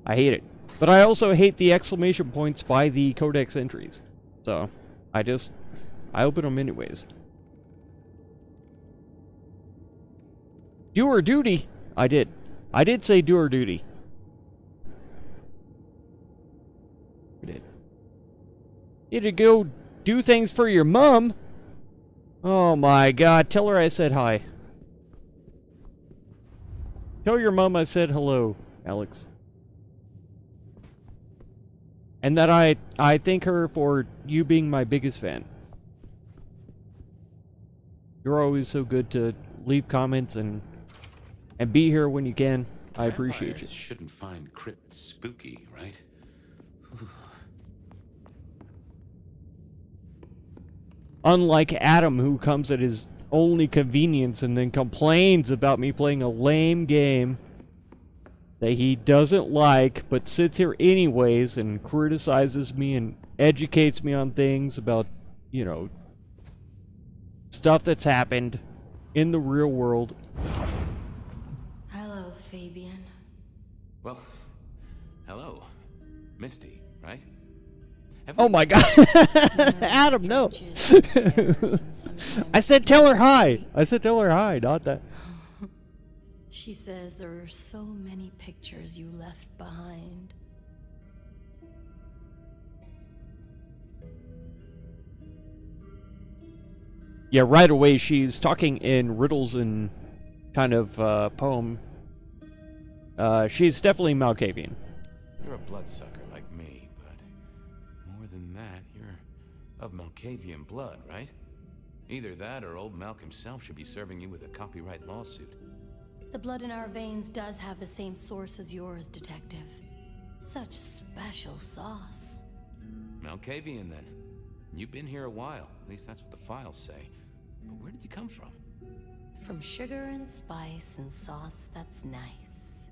I hate it. But I also hate the exclamation points by the codex entries. So, I open them anyways. Do her duty! I did. I did say do her duty. I did. You had to go do things for your mom? Oh my god, tell her I said hi. Tell your mom I said hello, Alex. And that I thank her for you being my biggest fan. You're always so good to leave comments and be here when you can. I appreciate you. Vampires shouldn't find crypts spooky, right? Unlike Adam, who comes at his only convenience and then complains about me playing a lame game that he doesn't like, but sits here anyways and criticizes me and educates me on things about, you know, stuff that's happened in the real world. Hello, Fabian. Well, hello. Misty, right? Oh my god! Adam, no! I said tell her hi! I said tell her hi, not that. She says there are so many pictures you left behind. Yeah, right away she's talking in riddles and kind of poem. She's definitely Malkavian. You're a bloodsucker like me, but more than that, you're of Malkavian blood, right? Either that or old Malk himself should be serving you with a copyright lawsuit. The blood in our veins does have the same source as yours, Detective. Such special sauce. Malkavian, then. You've been here a while. At least that's what the files say. But where did you come from? From sugar and spice and sauce that's nice.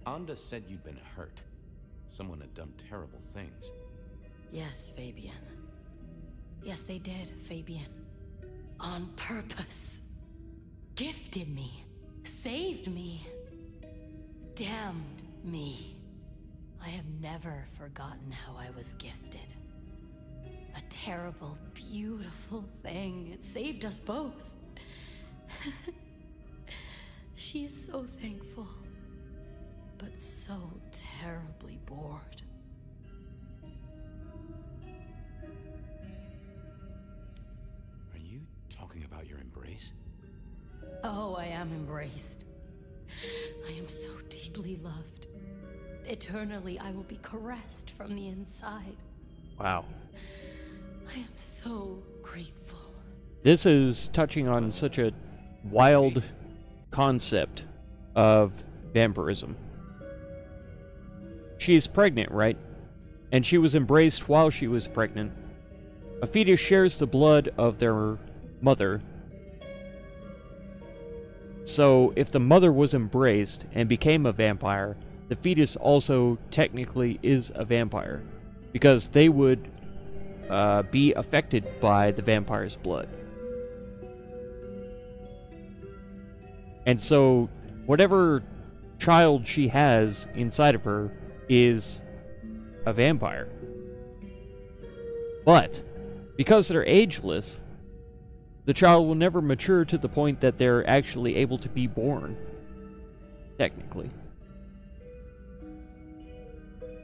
Onda said you'd been hurt. Someone had done terrible things. Yes, Fabian. Yes, they did, Fabian. On purpose. Gifted me. Saved me. Damned me. I have never forgotten how I was gifted. A terrible, beautiful thing. It saved us both. She is so thankful, but so terribly bored. Are you talking about your embrace? Oh, I am embraced. I am so deeply loved. Eternally, I will be caressed from the inside. Wow. I am so grateful. This is touching on such a wild concept of vampirism. She's pregnant, right? And she was embraced while she was pregnant. A fetus shares the blood of their mother. So if the mother was embraced and became a vampire, the fetus also technically is a vampire, because they would be affected by the vampire's blood. And so whatever child she has inside of her is a vampire. But because they're ageless, the child will never mature to the point that they're actually able to be born, technically.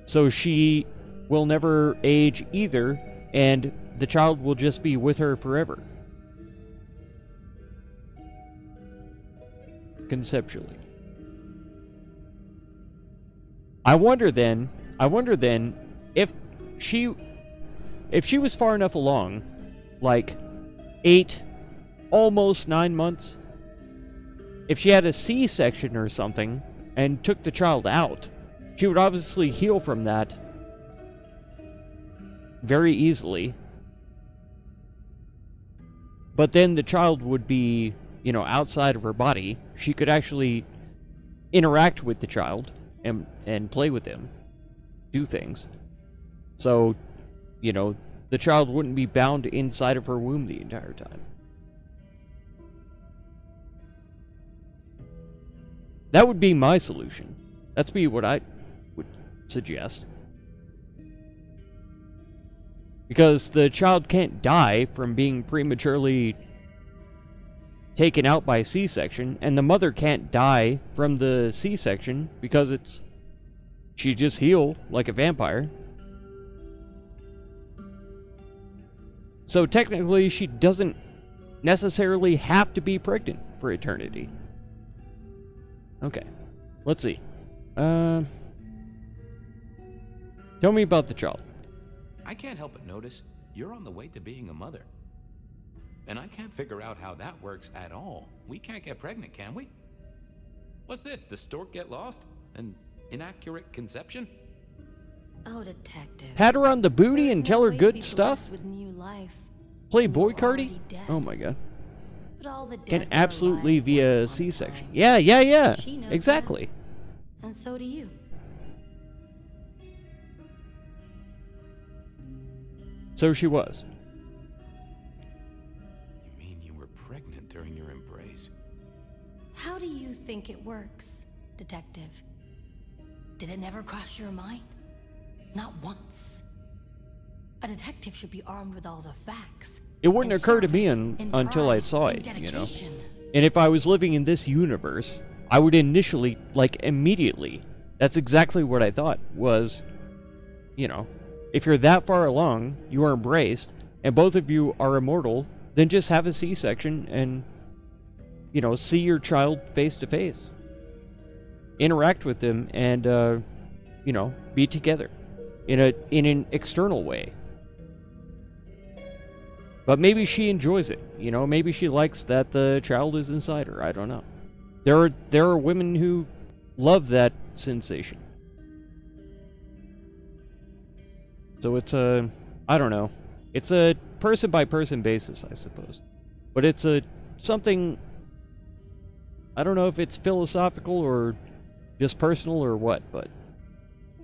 So she will never age either, and the child will just be with her forever. Conceptually. I wonder then if she was far enough along, like 8, almost 9 months, if she had a C-section or something and took the child out, she would obviously heal from that very easily. But then the child would be, outside of her body. She could actually interact with the child and play with him, do things. So, the child wouldn't be bound inside of her womb the entire time. That would be my solution. That's what I would suggest. Because the child can't die from being prematurely taken out by C-section, and the mother can't die from the C-section because she just heal like a vampire. So technically, she doesn't necessarily have to be pregnant for eternity. Okay, let's see. Tell me about the child. I can't help but notice you're on the way to being a mother. And I can't figure out how that works at all. We can't get pregnant, can we? What's this? The stork get lost? An inaccurate conception? Oh, detective. Pat her on the booty There's and no tell her way to good be stuff? blessed with new life. Play You boy were cardy? already dead. Oh my god. But all the dead Can were absolutely alive via once upon a C-section. time. Yeah. She knows Exactly. that. And so do you. So she was. You mean you were pregnant during your embrace? How do you think it works, detective? Did it never cross your mind? Not once. A detective should be armed with all the facts. It wouldn't in occur to me service, in until I pride, saw in it, dedication. And if I was living in this universe, I would initially, immediately, that's exactly what I thought was, if you're that far along, you are embraced, and both of you are immortal, then just have a C-section and, see your child face to face. Interact with them and, be together in an external way. But maybe she enjoys it, maybe she likes that the child is inside her, I don't know. There are women who love that sensation. So it's I don't know. It's a person by person basis, I suppose. But it's something, I don't know if it's philosophical or just personal or what, but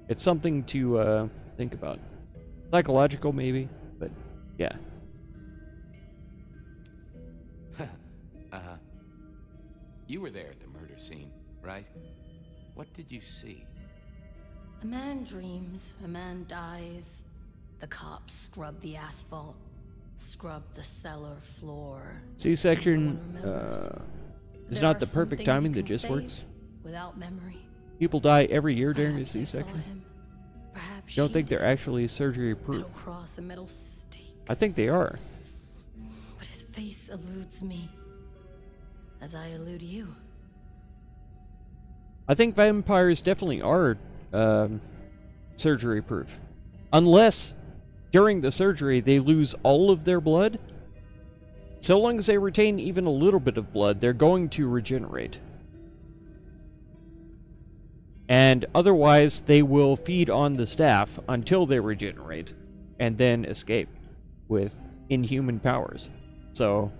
it's something to think about. Psychological maybe, but yeah. You were there at the murder scene, right? What did you see? A man dreams, a man dies. The cops scrub the asphalt, scrub the cellar floor. C-section is There not are the some perfect things you timing that can just save works. Without memory. People die every year during a Perhaps I saw C-section. him. Perhaps Don't she think they're did. actually surgery proof. Metal cross and metal stakes. I think they are. But his face eludes me, as I elude you. I think vampires definitely are surgery proof. Unless during the surgery they lose all of their blood. So long as they retain even a little bit of blood, they're going to regenerate. And otherwise, they will feed on the staff until they regenerate, and then escape with inhuman powers. So,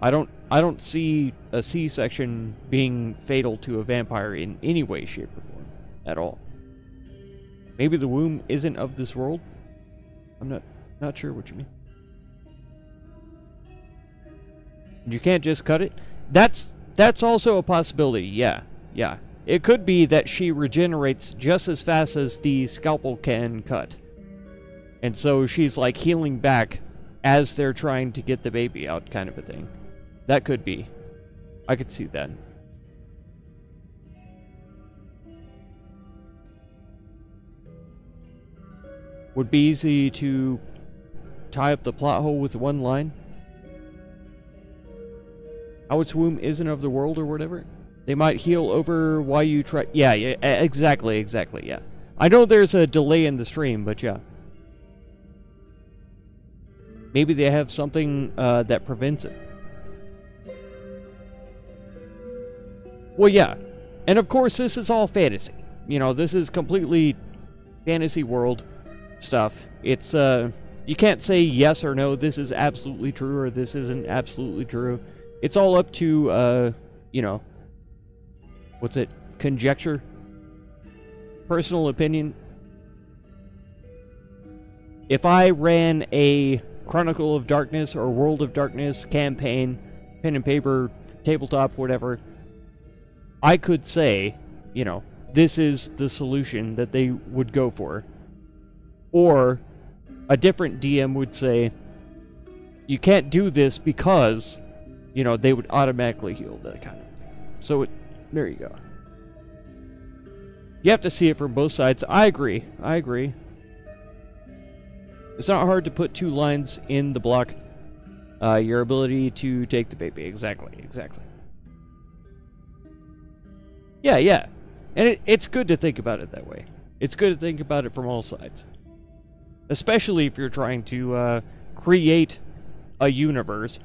I don't see a C-section being fatal to a vampire in any way, shape, or form at all. Maybe the womb isn't of this world. I'm not sure what you mean. You can't just cut it. That's also a possibility. Yeah. It could be that she regenerates just as fast as the scalpel can cut. And so she's like healing back as they're trying to get the baby out, kind of a thing. That could be. I could see that. Would be easy to tie up the plot hole with one line. How its womb isn't of the world or whatever. They might heal over why you try. Yeah, exactly, yeah. I know there's a delay in the stream, but yeah. Maybe they have something that prevents it. Well, yeah. And of course, this is all fantasy. You know, this is completely fantasy world stuff. It's, you can't say yes or no, this is absolutely true, or this isn't absolutely true. It's all up to, you know, what's it? Conjecture? Personal opinion? If I ran a Chronicle of Darkness or World of Darkness campaign, pen and paper, tabletop, whatever, I could say, you know, this is the solution that they would go for. Or a different DM would say, you can't do this because, you know, they would automatically heal, that kind of thing. So, there you go. You have to see it from both sides. I agree. It's not hard to put two lines in the block. Your ability to take the baby. Exactly. Yeah. And it's good to think about it that way. It's good to think about it from all sides. Especially if you're trying to create a universe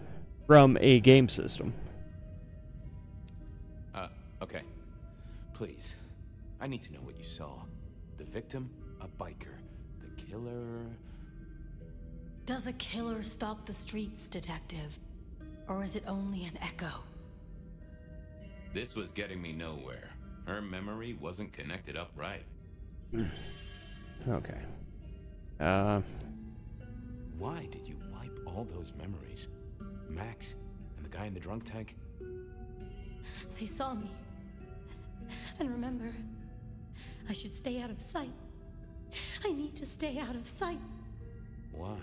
from a game system. Okay. Please. I need to know what you saw. The victim, a biker. The killer... Does a killer stalk the streets, Detective? Or is it only an echo? This was getting me nowhere. Her memory wasn't connected up right. Okay. Why did you wipe all those memories? Max and the guy in the drunk tank? They saw me. And remember, I should stay out of sight. I need to stay out of sight. Why?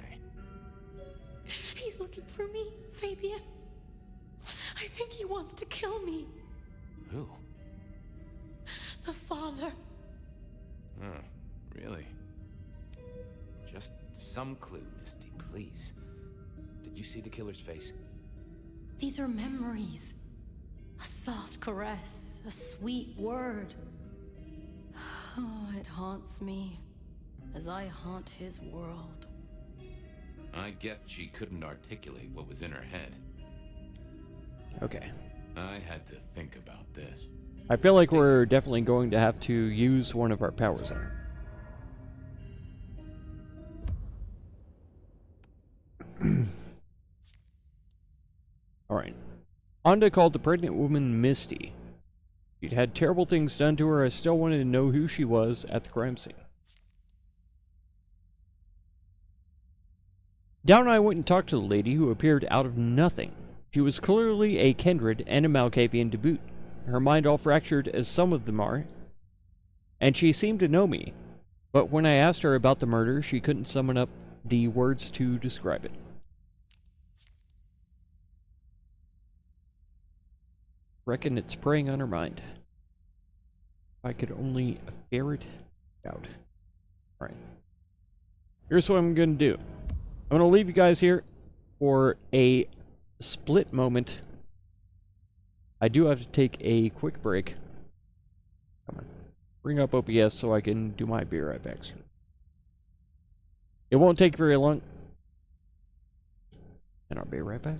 He's looking for me, Fabian. I think he wants to kill me. Who? The father. Huh, really? Just some clue, Misty, please. Did you see the killer's face? These are memories. A soft caress, a sweet word. Oh, it haunts me as I haunt his world. I guessed she couldn't articulate what was in her head. Okay. I had to think about this. I feel like we're definitely going to have to use one of our powers on her. Alright. Onda called the pregnant woman Misty. She'd had terrible things done to her. I still wanted to know who she was at the crime scene. Down and I went and talked to the lady who appeared out of nothing. She was clearly a kindred and a Malkavian to boot. Her mind all fractured as some of them are. And she seemed to know me. But when I asked her about the murder, she couldn't summon up the words to describe it. Reckon it's preying on her mind. If I could only ferret out. Alright. Here's what I'm going to do. I'm going to leave you guys here for a split moment. I do have to take a quick break. Come on. Bring up OBS so I can do my be right back, sir. It won't take very long. And I'll be right back.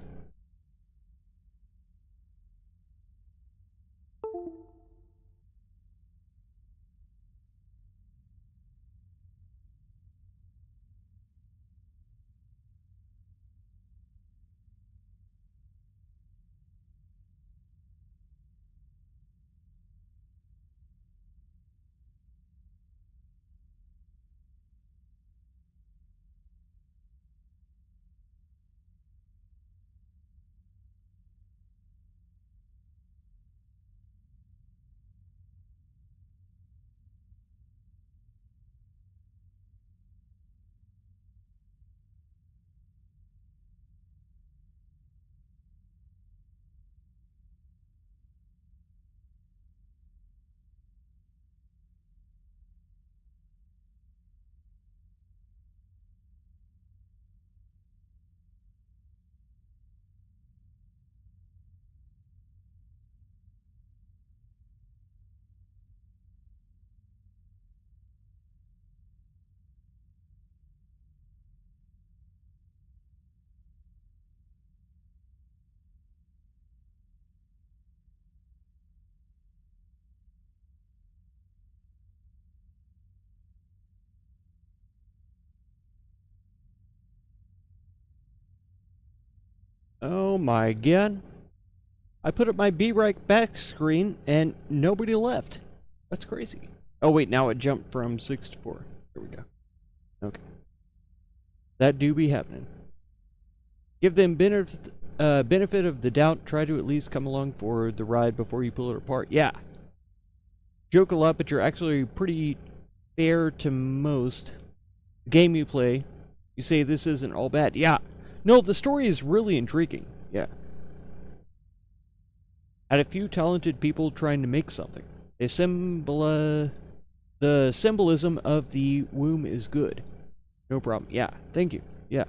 Oh my god. I put up my Be Right Back screen and nobody left. That's crazy. Oh wait, now it jumped from 6 to 4. There we go. Okay. That do be happening. Give them benefit of the doubt. Try to at least come along for the ride before you pull it apart. Yeah. Joke a lot, but you're actually pretty fair to most. The game you play, you say this isn't all bad. Yeah. No, the story is really intriguing. Yeah. Had a few talented people trying to make something. The symbolism of the womb is good. No problem. Yeah. Thank you. Yeah.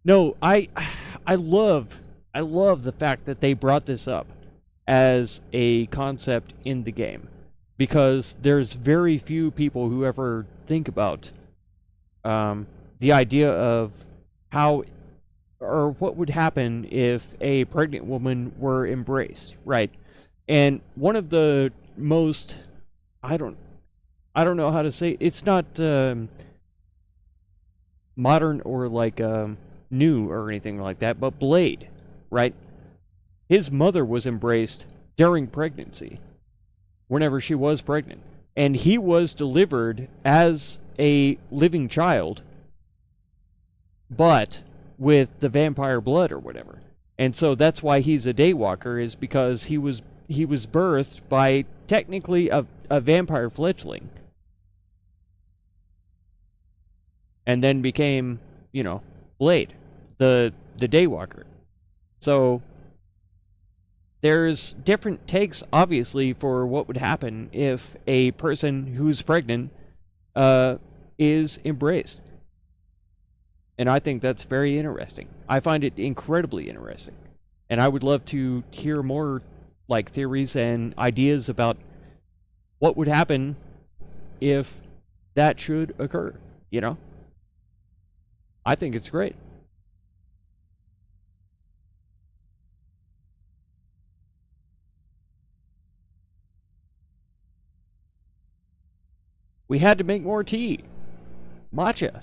No, I love the fact that they brought this up as a concept in the game, because there's very few people who ever think about the idea of how or what would happen if a pregnant woman were embraced, right? And one of the most I don't know how to say it's not modern or like new or anything like that, but Blade, right? His mother was embraced during pregnancy, whenever she was pregnant, and he was delivered as a living child, but with the vampire blood or whatever. And so that's why he's a daywalker, is because he was birthed by technically a vampire fledgling, and then became, you know, Blade, the daywalker. So there's different takes, obviously, for what would happen if a person who's pregnant is embraced. And I think that's very interesting. I find it incredibly interesting. And I would love to hear more like theories and ideas about what would happen if that should occur, you know? I think it's great. We had to make more tea. Matcha.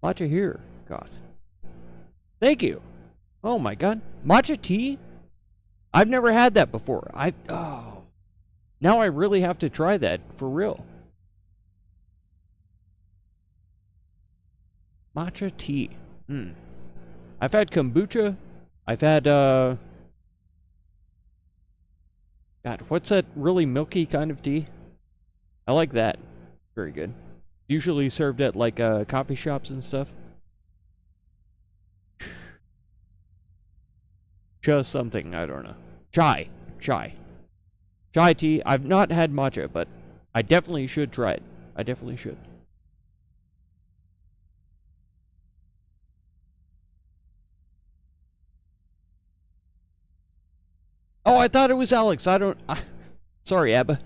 Matcha here. God. Thank you. Oh my god. Matcha tea? I've never had that before. Now I really have to try that for real. Matcha tea. I've had kombucha. I've had God, what's that really milky kind of tea? I like that. Very good. Usually served at like coffee shops and stuff. Just something, I don't know. Chai tea. I've not had matcha, but I definitely should try it. I definitely should. Oh, I thought it was Alex. Sorry, Abba.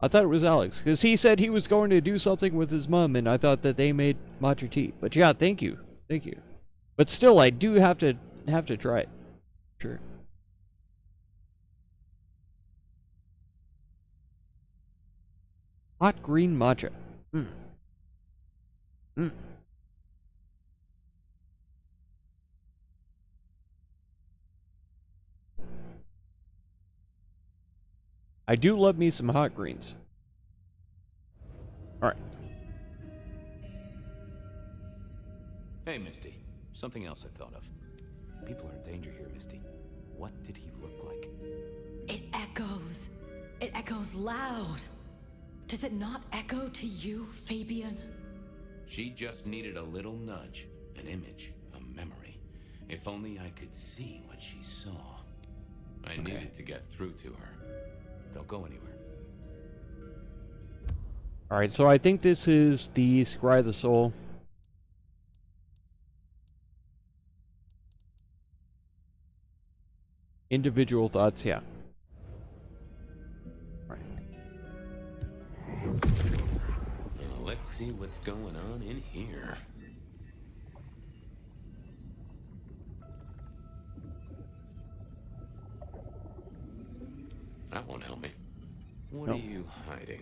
I thought it was Alex, because he said he was going to do something with his mom, and I thought that they made matcha tea. But yeah, thank you. Thank you. But still, I do have to try it. Sure. Hot green matcha. I do love me some hot greens. Alright. Hey, Misty. Something else I thought of. People are in danger here, Misty. What did he look like? It echoes. It echoes loud. Does it not echo to you, Fabian? She just needed a little nudge, an image, a memory. If only I could see what she saw. I needed to get through to her. Don't go anywhere. Alright, so I think this is the Scry of the Soul. Individual thoughts, yeah. Alright. Let's see what's going on in here. That won't help me. What are you hiding?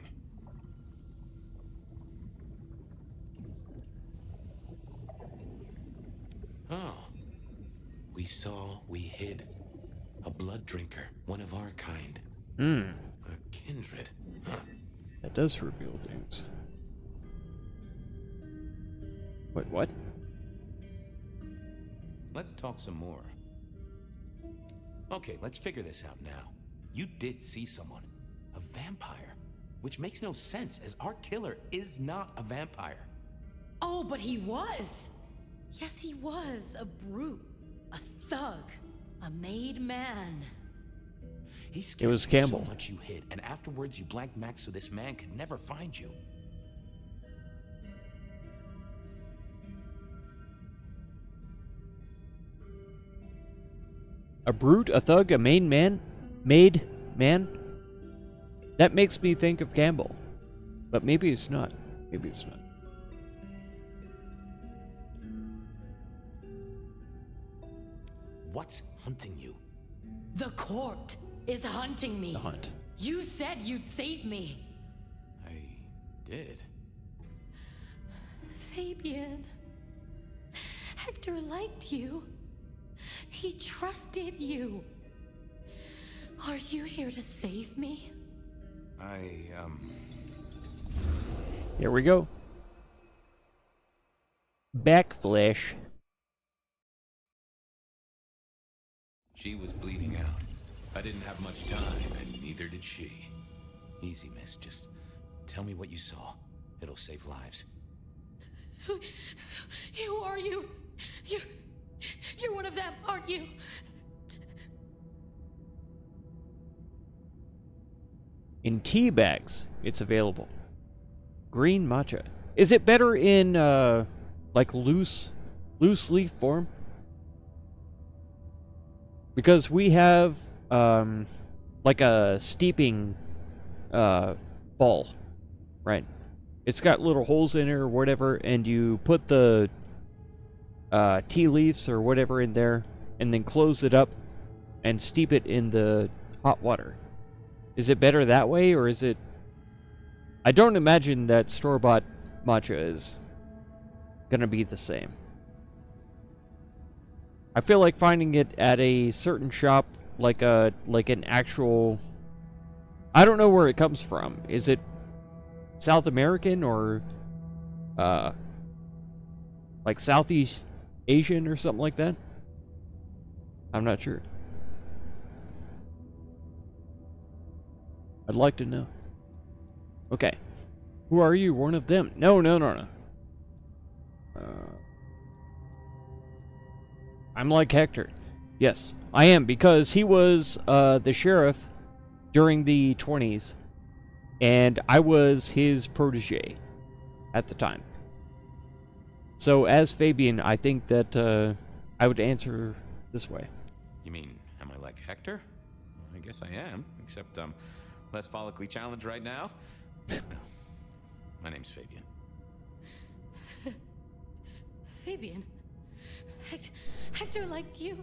Oh, saw, we hid. A blood drinker, one of our kind. Hmm. A kindred. Huh. That does reveal things. Wait, what? Let's talk some more. Okay, let's figure this out now. You did see someone. A vampire. Which makes no sense, as our killer is not a vampire. Oh, but he was! Yes, he was. A brute. A thug. A made man. He scared was you Campbell. so much you hid, and afterwards you blanked Max so this man could never find you. A brute, a thug, a made man? That makes me think of Campbell. But maybe it's not. Maybe it's not. What's hunting you? The court is hunting me. The hunt. You said you'd save me. I did. Fabian. Hector liked you. He trusted you. Are you here to save me? Here we go. Backflash. She was bleeding out. I didn't have much time, and neither did she. Easy, miss. Just tell me what you saw. It'll save lives. Who are you? You're one of them, aren't you? In tea bags, it's available. Green matcha. Is it better in like loose leaf form? Because we have like a steeping ball, right? It's got little holes in it or whatever, and you put the tea leaves or whatever in there, and then close it up and steep it in the hot water. Is it better that way, or is it... I don't imagine that store-bought matcha is gonna be the same. I feel like finding it at a certain shop, like an actual... I don't know where it comes from. Is it South American or like Southeast Asian or something like that? I'm not sure. I'd like to know. Okay. Who are you? One of them? No. I'm like Hector. Yes, I am, because he was the sheriff during the 20s, and I was his protege at the time. So as Fabian, I think that I would answer this way. You mean, am I like Hector? I guess I am, except I'm less follically challenged right now. No, my name's Fabian. Fabian. Hector liked you.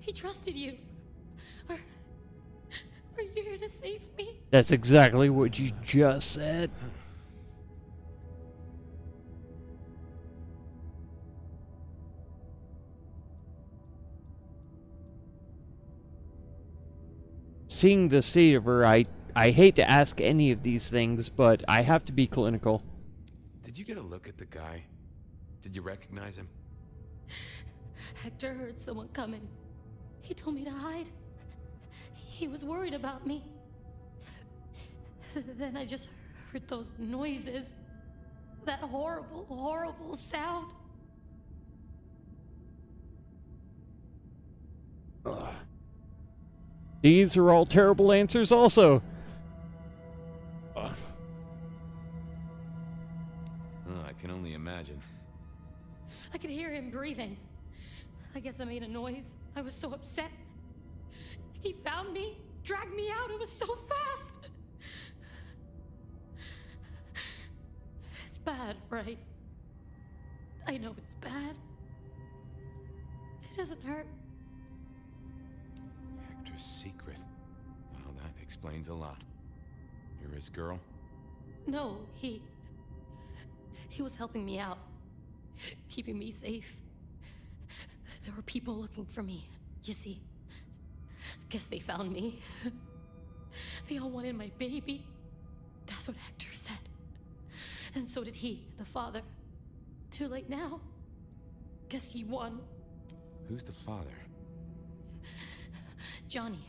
He trusted you. Are you here to save me? That's exactly what you just said. Seeing the state of her, I hate to ask any of these things, but I have to be clinical. Did you get a look at the guy? Did you recognize him? Hector heard someone coming. He told me to hide. He was worried about me. Then I just heard those noises. That horrible, horrible sound. Ugh. These are all terrible answers also. Ugh. Oh, I can only imagine. I could hear him breathing. I guess I made a noise. I was so upset. He found me, dragged me out. It was so fast. It's bad, right? I know it's bad. It doesn't hurt. Hector's secret. Well, that explains a lot. You're his girl? No, he was helping me out. Keeping me safe. There were people looking for me, you see. Guess they found me. They all wanted my baby. That's what Hector said. And so did he, the father. Too late now. Guess he won. Who's the father? Johnny.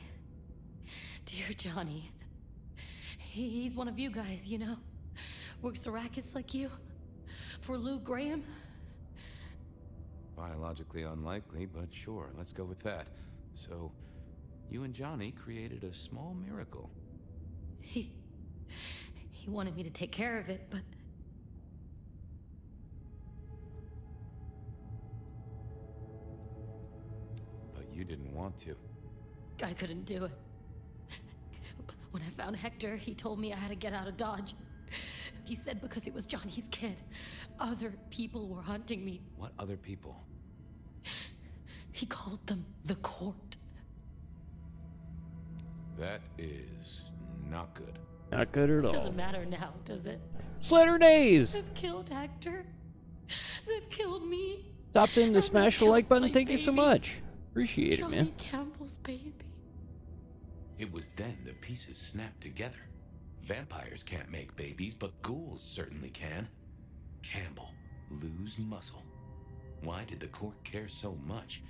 Dear Johnny. He's one of you guys, you know. Works the rackets like you. For Lou Graham. Biologically unlikely, but sure, let's go with that. So, you and Johnny created a small miracle. He wanted me to take care of it, but... But you didn't want to. I couldn't do it. When I found Hector, he told me I had to get out of Dodge. He said because it was Johnny's kid, other people were hunting me. What other people? He called them the court. That is not good. Not good at all. Doesn't matter now, does it? Slater Days! They've killed Hector. They've killed me. Stopped in to And smash the they've like killed button. my Thank you so baby. much. Appreciate it, Johnny man. Campbell's baby. It was then the pieces snapped together. Vampires can't make babies, but ghouls certainly can. Campbell, lose muscle. Why did the court care so much?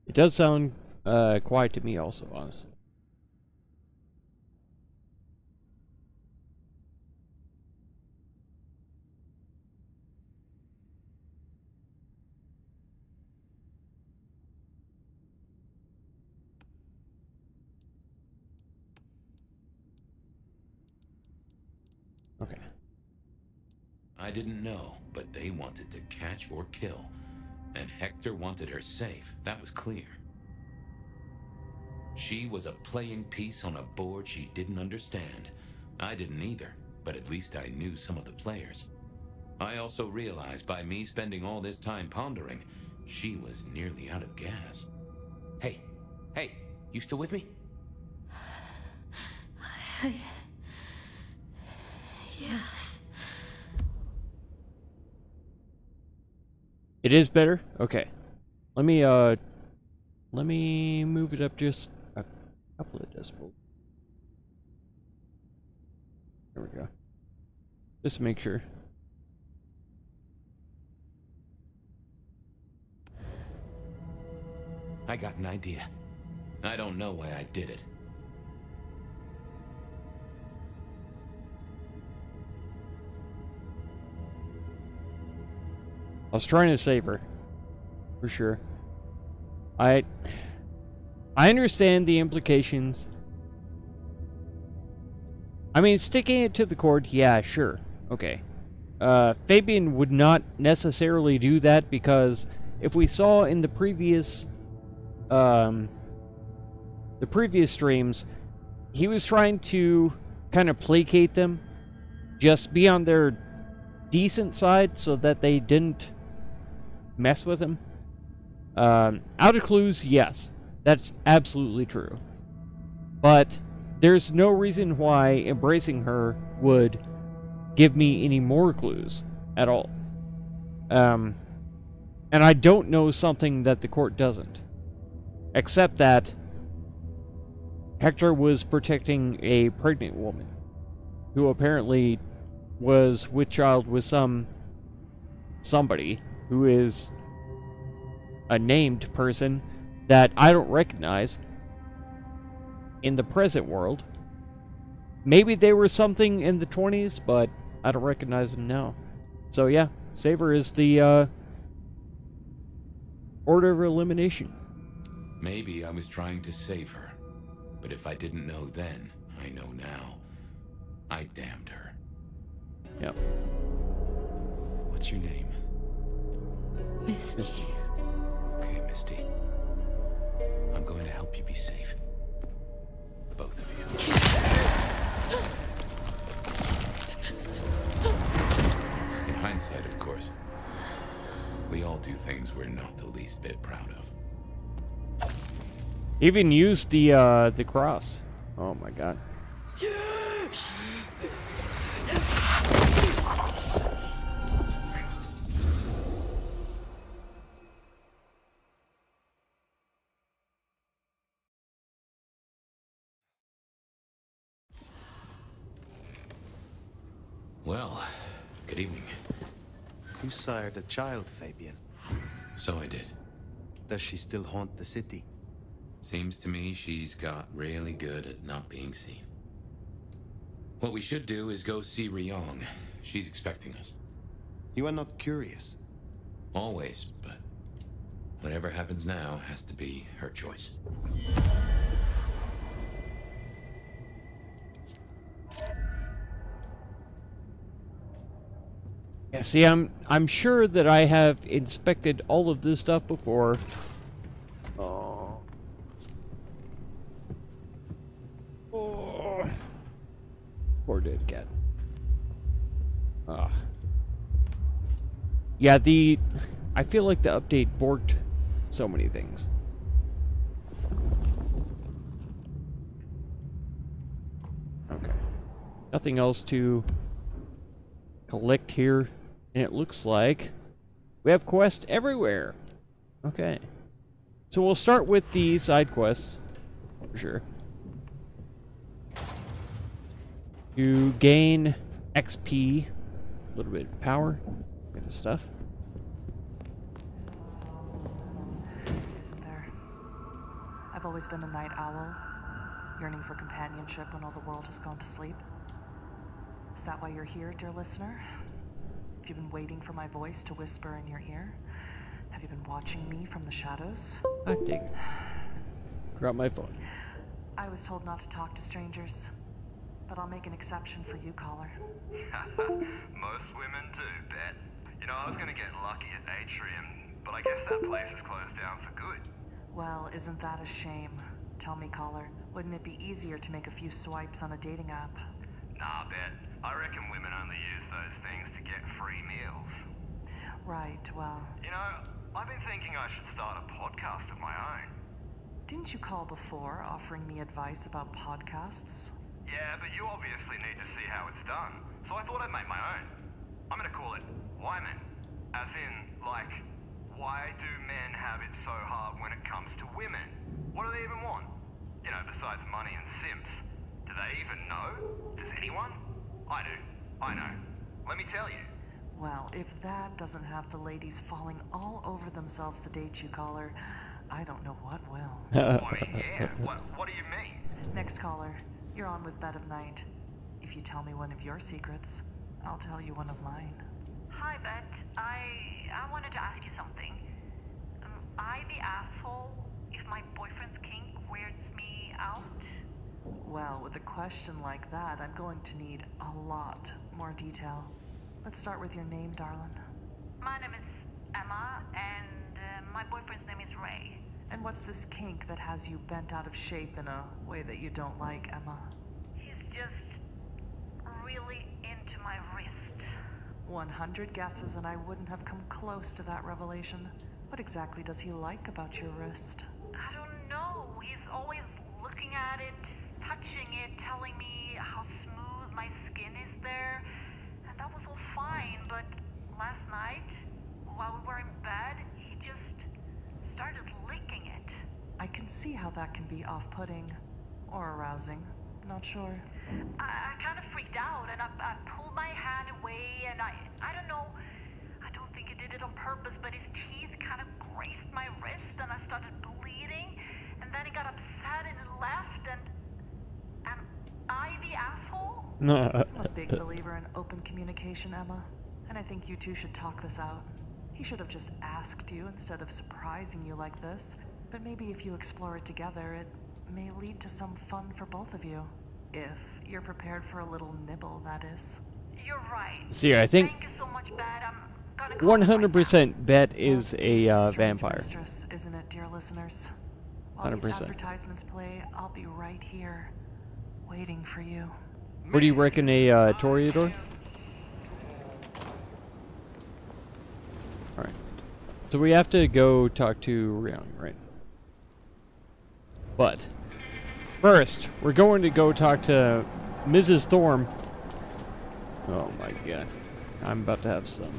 It does sound quiet to me also, honestly. Okay. I didn't know, but they wanted to catch or kill. And Hector wanted her safe, that was clear. She was a playing piece on a board she didn't understand. I didn't either, but at least I knew some of the players. I also realized by me spending all this time pondering, she was nearly out of gas. Hey, you still with me? Yes. It is better? Okay. Let me move it up just a couple of decibels. There we go. Just to make sure. I got an idea. I don't know why I did it. I was trying to save her. For sure. I understand the implications. I mean, sticking it to the cord, yeah, sure. Okay. Fabian would not necessarily do that because if we saw in the previous streams, he was trying to kind of placate them, just be on their decent side so that they didn't mess with him. Out of clues, yes, that's absolutely true. But there's no reason why embracing her would give me any more clues at all. And I don't know something that the court doesn't. Except that Hector was protecting a pregnant woman who apparently was with child with somebody who is a named person that I don't recognize in the present world. Maybe they were something in the 20s, but I don't recognize them now. So yeah, Saver is the order of elimination. Maybe I was trying to save her. But if I didn't know then, I know now. I damned her. Yep. What's your name? Misty. Okay, Misty. I'm going to help you be safe. Both of you. In hindsight, of course. We all do things we're not the least bit proud of. Even used the cross. Oh my god. Well, good evening. You sired a child, Fabian. So I did. Does she still haunt the city? Seems to me she's got really good at not being seen. What we should do is go see Ryong. She's expecting us. You are not curious. Always, but whatever happens now has to be her choice. Yeah, see, I'm sure that I have inspected all of this stuff before. Oh. Oh. Poor dead cat. Ah. Yeah, I feel like the update borked so many things. Okay. Nothing else to collect here. And it looks like we have quests everywhere. Okay. So we'll start with the side quests, for sure. To gain XP, a little bit of power, bit of stuff. Isn't there? I've always been a night owl, yearning for companionship when all the world has gone to sleep. Is that why you're here, dear listener? Have you been waiting for my voice to whisper in your ear? Have you been watching me from the shadows? I dig. Grab my phone. I was told not to talk to strangers, but I'll make an exception for you, caller. Most women do, bet. You know, I was gonna get lucky at Atrium, but I guess that place is closed down for good. Well, isn't that a shame? Tell me, caller, wouldn't it be easier to make a few swipes on a dating app? Nah, bet. I reckon women only use those things to get free meals. Right, well... You know, I've been thinking I should start a podcast of my own. Didn't you call before, offering me advice about podcasts? Yeah, but you obviously need to see how it's done, so I thought I'd make my own. I'm gonna call it Wyman. As in, like, why do men have it so hard when it comes to women? What do they even want? You know, besides money and simps. Do they even know? Does anyone? I do. I know. Let me tell you. Well, if that doesn't have the ladies falling all over themselves to date you, caller, I don't know what will. I mean, yeah. What do you mean? Next caller, you're on with Bed of Night. If you tell me one of your secrets, I'll tell you one of mine. Hi, Bet. I wanted to ask you something. Am I the asshole if my boyfriend's kink weirds me out? Well, with a question like that, I'm going to need a lot more detail. Let's start with your name, darling. My name is Emma, and my boyfriend's name is Ray. And what's this kink that has you bent out of shape in a way that you don't like, Emma? He's just really into my wrist. 100 guesses and I wouldn't have come close to that revelation. What exactly does he like about your wrist? I don't know. He's always looking at it, touching it, telling me how smooth my skin is there. And that was all fine, but last night, while we were in bed, he just started licking it. I can see how that can be off-putting. Or arousing. Not sure. I kind of freaked out, and I pulled my hand away, and I don't know, I don't think he did it on purpose, but his teeth kind of grazed my wrist, and I started bleeding, and then he got upset and he left, and am I the asshole? I'm a big believer in open communication, Emma, and I think you two should talk this out. He should have just asked you instead of surprising you like this, but maybe if you explore it together, it may lead to some fun for both of you. If you're prepared for a little nibble, that is. You're right. See, I think Thank you so much, Bet. I'm gonna 100% Bet is a vampire. Mistress, isn't it, dear listeners? While these 100%. advertisements play, I'll be right here, waiting for you. What do you reckon, a Toreador? Alright. So we have to go talk to Ryong, right? But first, we're going to go talk to Mrs. Thorm. Oh my god. I'm about to have some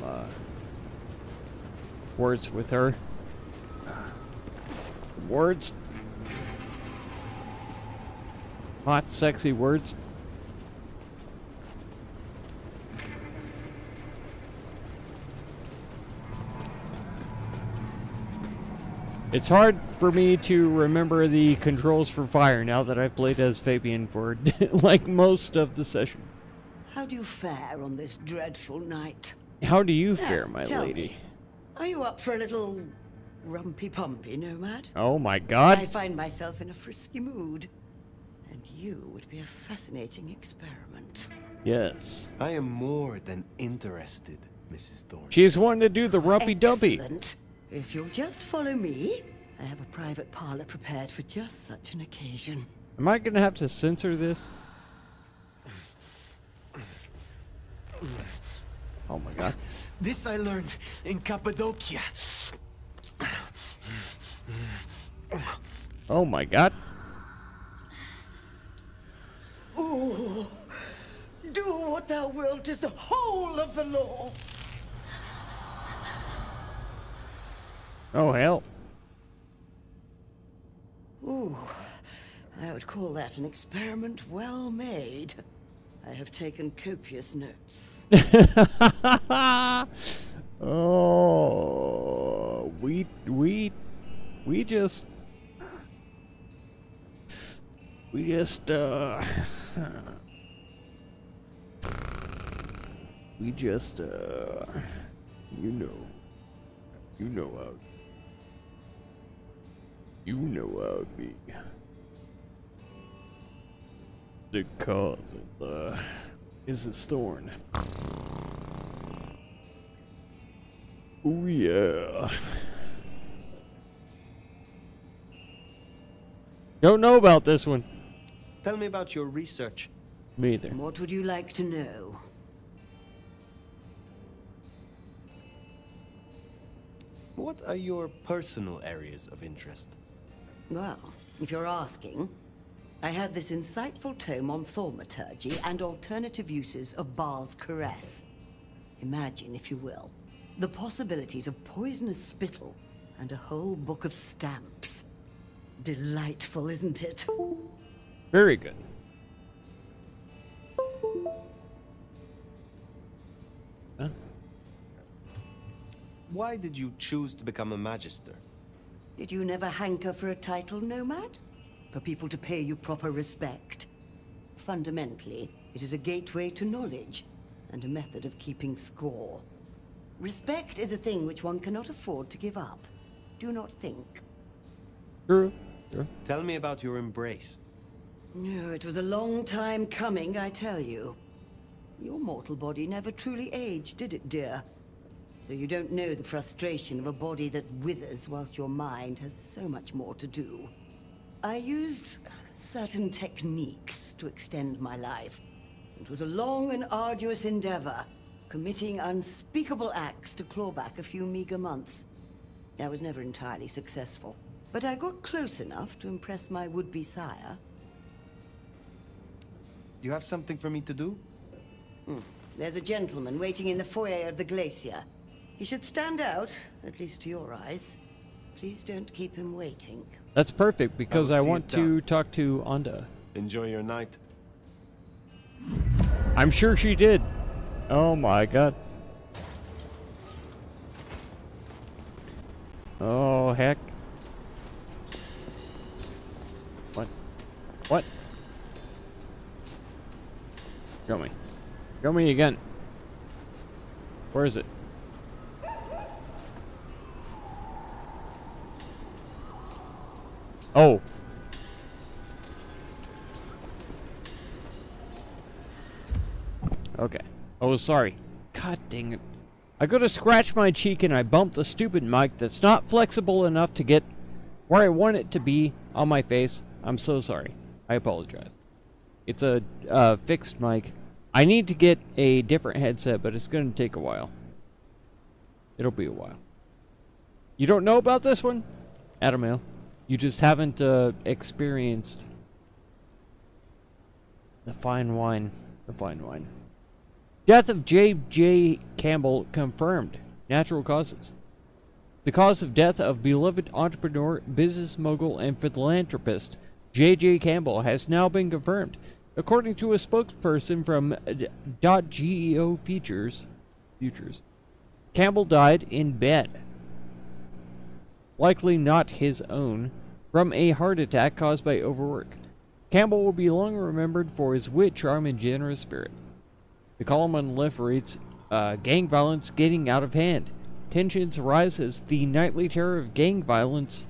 words with her. Words. Hot, sexy words. It's hard for me to remember the controls for fire now that I've played as Fabian for like most of the session. How do you fare on this dreadful night? How do you Now, fare, my tell lady? me, are you up for a little rumpy-pumpy, Nomad? Oh my god. I find myself in a frisky mood, and you would be a fascinating experiment. Yes. I am more than interested, Mrs. Thorne. She's wanting to do the rumpy dumpy. Excellent. If you'll just follow me, I have a private parlor prepared for just such an occasion. Am I gonna have to censor this? Oh my god. This I learned in Cappadocia. Oh my god. Ooh, do what thou wilt is the whole of the law. Oh hell. Ooh, I would call that an experiment well made. I have taken copious notes. Oh, we just you know how it be. The cause of Mrs. Thorne. Oh yeah. Don't know about this one. Tell me about your research. Me either. What would you like to know? What are your personal areas of interest? Well, if you're asking, I had this insightful tome on thaumaturgy and alternative uses of Baal's caress. Imagine, if you will, the possibilities of poisonous spittle and a whole book of stamps. Delightful, isn't it? Very good. Huh? Why did you choose to become a magister? Did you never hanker for a title, Nomad? For people to pay you proper respect? Fundamentally, it is a gateway to knowledge and a method of keeping score. Respect is a thing which one cannot afford to give up. Do not think. True. True. Tell me about your embrace. No, it was a long time coming, I tell you. Your mortal body never truly aged, did it, dear? So you don't know the frustration of a body that withers whilst your mind has so much more to do. I used certain techniques to extend my life. It was a long and arduous endeavor, committing unspeakable acts to claw back a few meager months. I was never entirely successful, but I got close enough to impress my would-be sire. You have something for me to do? There's a gentleman waiting in the foyer of the glacier. He should stand out, at least to your eyes. Please don't keep him waiting. That's perfect because I see want it to done. talk to Anda. Enjoy your night. I'm sure she did. Oh my god. Oh heck. What? What? Show me. Show me again. Where is it? Oh. Okay. Oh, sorry. God dang it. I go to scratch my cheek and I bump the stupid mic that's not flexible enough to get where I want it to be on my face. I'm so sorry. I apologize. It's a fixed mic. I need to get a different headset, but it's going to take a while. It'll be a while. You don't know about this one? Adamail. You just haven't experienced the fine wine. The fine wine. Death of J.J. Campbell confirmed. Natural causes. The cause of death of beloved entrepreneur, business mogul, and philanthropist J.J. Campbell has now been confirmed. According to a spokesperson from .geo Futures, Campbell died in bed. likely not his own, from a heart attack caused by overwork. Campbell will be long remembered for his wit, charm, and generous spirit. The column on the left reads, gang violence getting out of hand. Tensions rise as the nightly terror of gang violence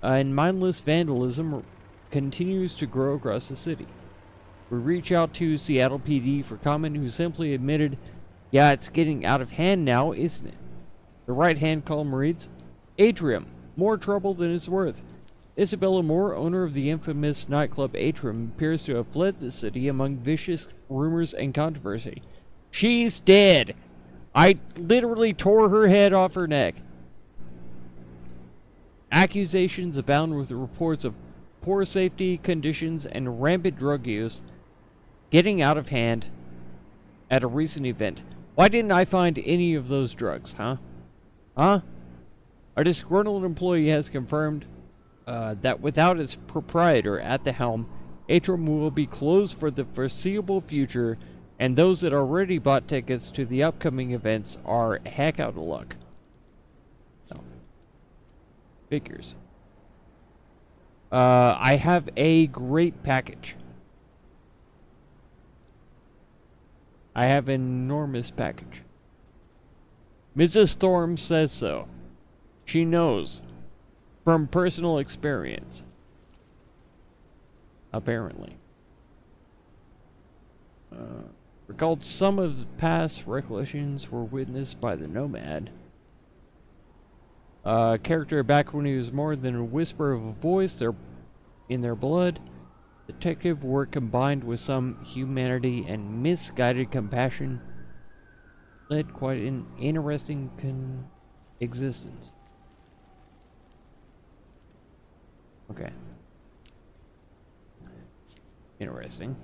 and mindless vandalism continues to grow across the city. We reach out to Seattle PD for comment, who simply admitted, yeah, it's getting out of hand now, isn't it? The right-hand column reads, Atrium, more trouble than it's worth. Isabella Moore, owner of the infamous nightclub Atrium, appears to have fled the city among vicious rumors and controversy. She's dead! I literally tore her head off her neck. Accusations abound with reports of poor safety conditions and rampant drug use getting out of hand at a recent event. Why didn't I find any of those drugs, huh? Huh? A disgruntled employee has confirmed that without its proprietor at the helm, Atrium will be closed for the foreseeable future, and those that already bought tickets to the upcoming events are heck out of luck. So, figures. I have a great package. I have an enormous package. Mrs. Thorne says so. She knows. From personal experience. Apparently. Recalled some of the past recollections were witnessed by the Nomad. Character back when he was more than a whisper of a voice in their blood. Detective work combined with some humanity and misguided compassion led quite an interesting existence. Okay. Interesting.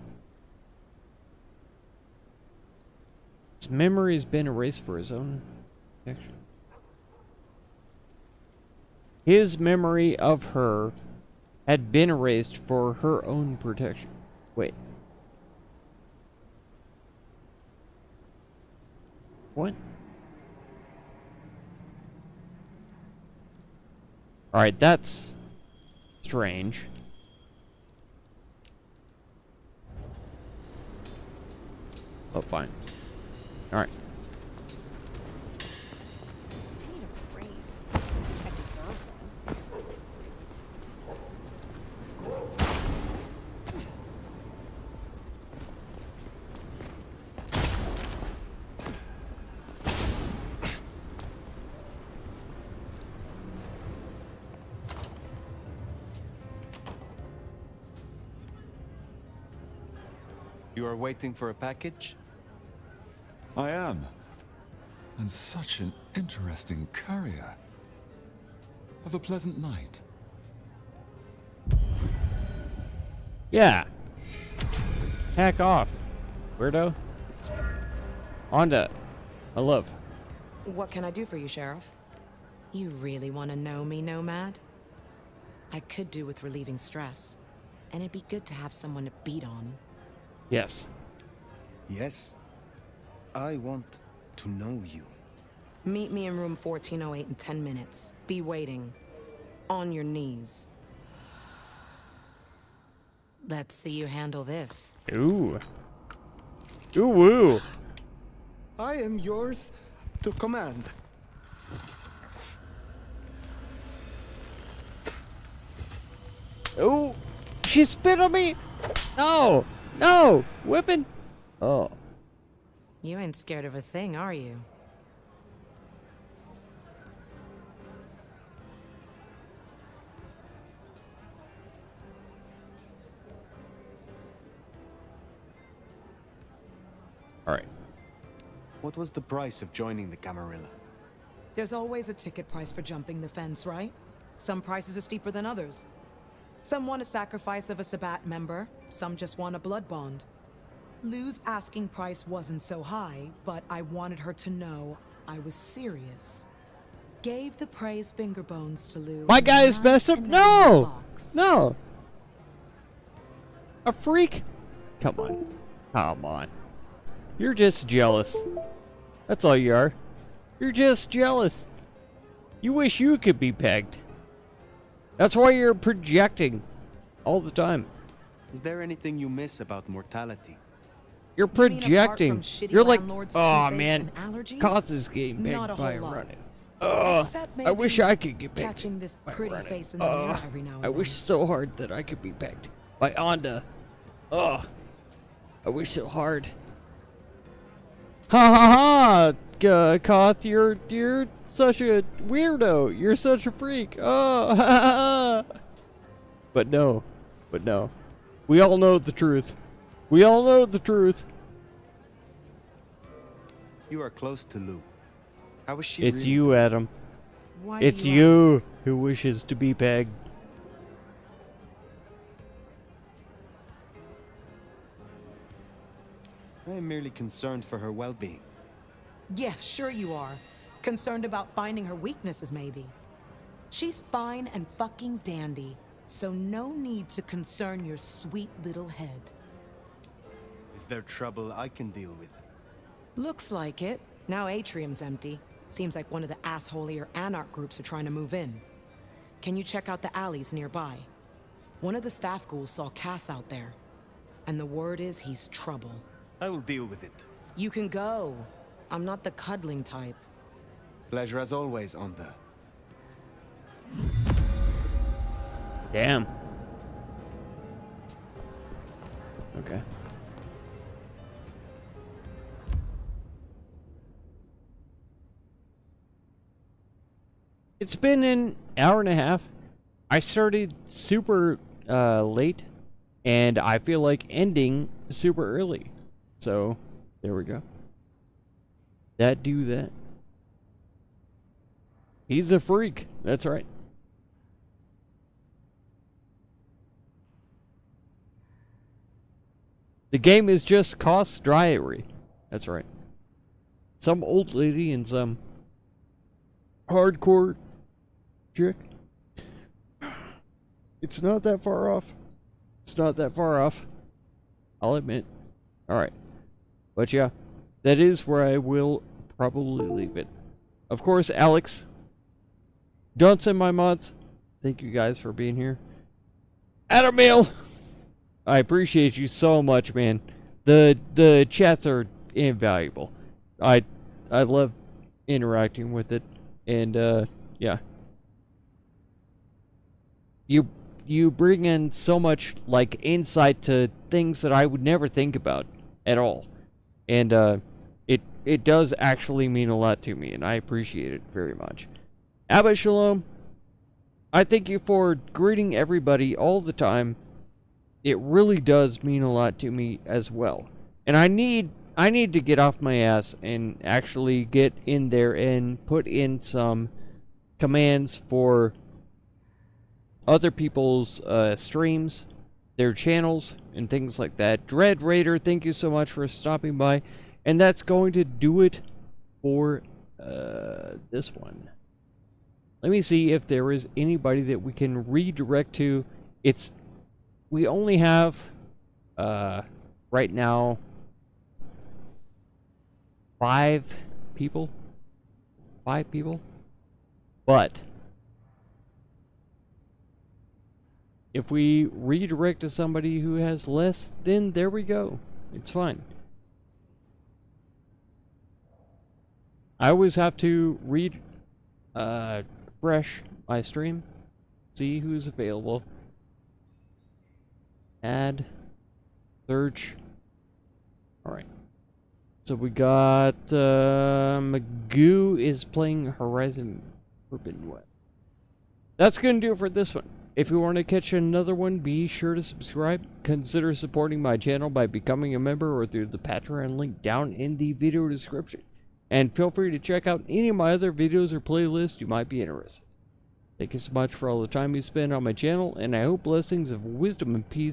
His memory has been erased for his own protection. His memory of her had been erased for her own protection. Wait. What? Alright, that's strange. Oh, fine. Alright. I need a raise. I deserve one. You are waiting for a package? I am. And such an interesting courier. Have a pleasant night. Yeah. Hack off, weirdo. Onda. I love. What can I do for you, Sheriff? You really want to know me, Nomad? I could do with relieving stress. And it'd be good to have someone to beat on. Yes. Yes. I want to know you. Meet me in room 1408 in 10 minutes. Be waiting. On your knees. Let's see you handle this. Ooh. Ooh woo. I am yours to command. Ooh. She spit on me. No. No. Whipping. Oh. You ain't scared of a thing, are you? All right. What was the price of joining the Camarilla? There's always a ticket price for jumping the fence, right? Some prices are steeper than others. Some want a sacrifice of a Sabbat member, some just want a blood bond. Lou's asking price wasn't so high, but I wanted her to know I was serious. Gave the praise finger bones to Lou. My guy's messed up. No! No! A freak? Come on. Come on. You're just jealous. That's all you are. You're just jealous. You wish you could be pegged. That's why you're projecting all the time. Is there anything you miss about mortality? You're You mean apart projecting. from shitty You're like, landlords, oh two-face, man, and allergies? Cause is getting Not pegged a by whole lot. running. Except I wish I could get pegged catching this by pretty running. face in the mirror every now and I then. wish so hard that I could be pegged by Onda. I wish so hard. Ha ha ha! Koth, you're such a weirdo. You're such a freak. Oh, ha ha ha! But no. We all know the truth. We all know the truth. You are close to Lou. How is she? It's really you, doing? Adam. Why do It's you you ask? who wishes to be pegged. I am merely concerned for her well-being. Yeah, sure you are. Concerned about finding her weaknesses, maybe. She's fine and fucking dandy, so no need to concern your sweet little head. Is there trouble I can deal with? Looks like it. Now Atrium's empty. Seems like one of the assholier anarch groups are trying to move in. Can you check out the alleys nearby? One of the staff ghouls saw Cass out there, and the word is he's trouble. I will deal with it. You can go. I'm not the cuddling type. Pleasure as always, Onda. Damn. Okay. It's been an hour and a half. I started super late, and I feel like ending super early. So, there we go. That. He's a freak. That's right. The game is just Koth's diary. That's right. Some old lady and some hardcore chick. It's not that far off. It's not that far off. I'll admit. Alright. But yeah, that is where I will probably leave it. Of course, Alex, don't send my mods. Thank you guys for being here. Adam Mail! I appreciate you so much, man. The chats are invaluable. I love interacting with it, and yeah. You bring in so much like insight to things that I would never think about at all, and it does actually mean a lot to me, and I appreciate it very much. Abba Shalom, I thank you for greeting everybody all the time. It really does mean a lot to me as well. And I need to get off my ass and actually get in there and put in some commands for other people's streams, their channels, and things like that. Dread Raider, thank you so much for stopping by. And that's going to do it for this one. Let me see if there is anybody that we can redirect to. We only have, right now, 5 people. 5 people. But if we redirect to somebody who has less, then there we go. It's fine. I always have to refresh my stream, see who's available. Add, search. Alright. So we got Magoo is playing Horizon Forbidden West. That's gonna do it for this one. If you want to catch another one, be sure to subscribe. Consider supporting my channel by becoming a member or through the Patreon link down in the video description. And feel free to check out any of my other videos or playlists you might be interested in. Thank you so much for all the time you spend on my channel, and I hope blessings of wisdom and peace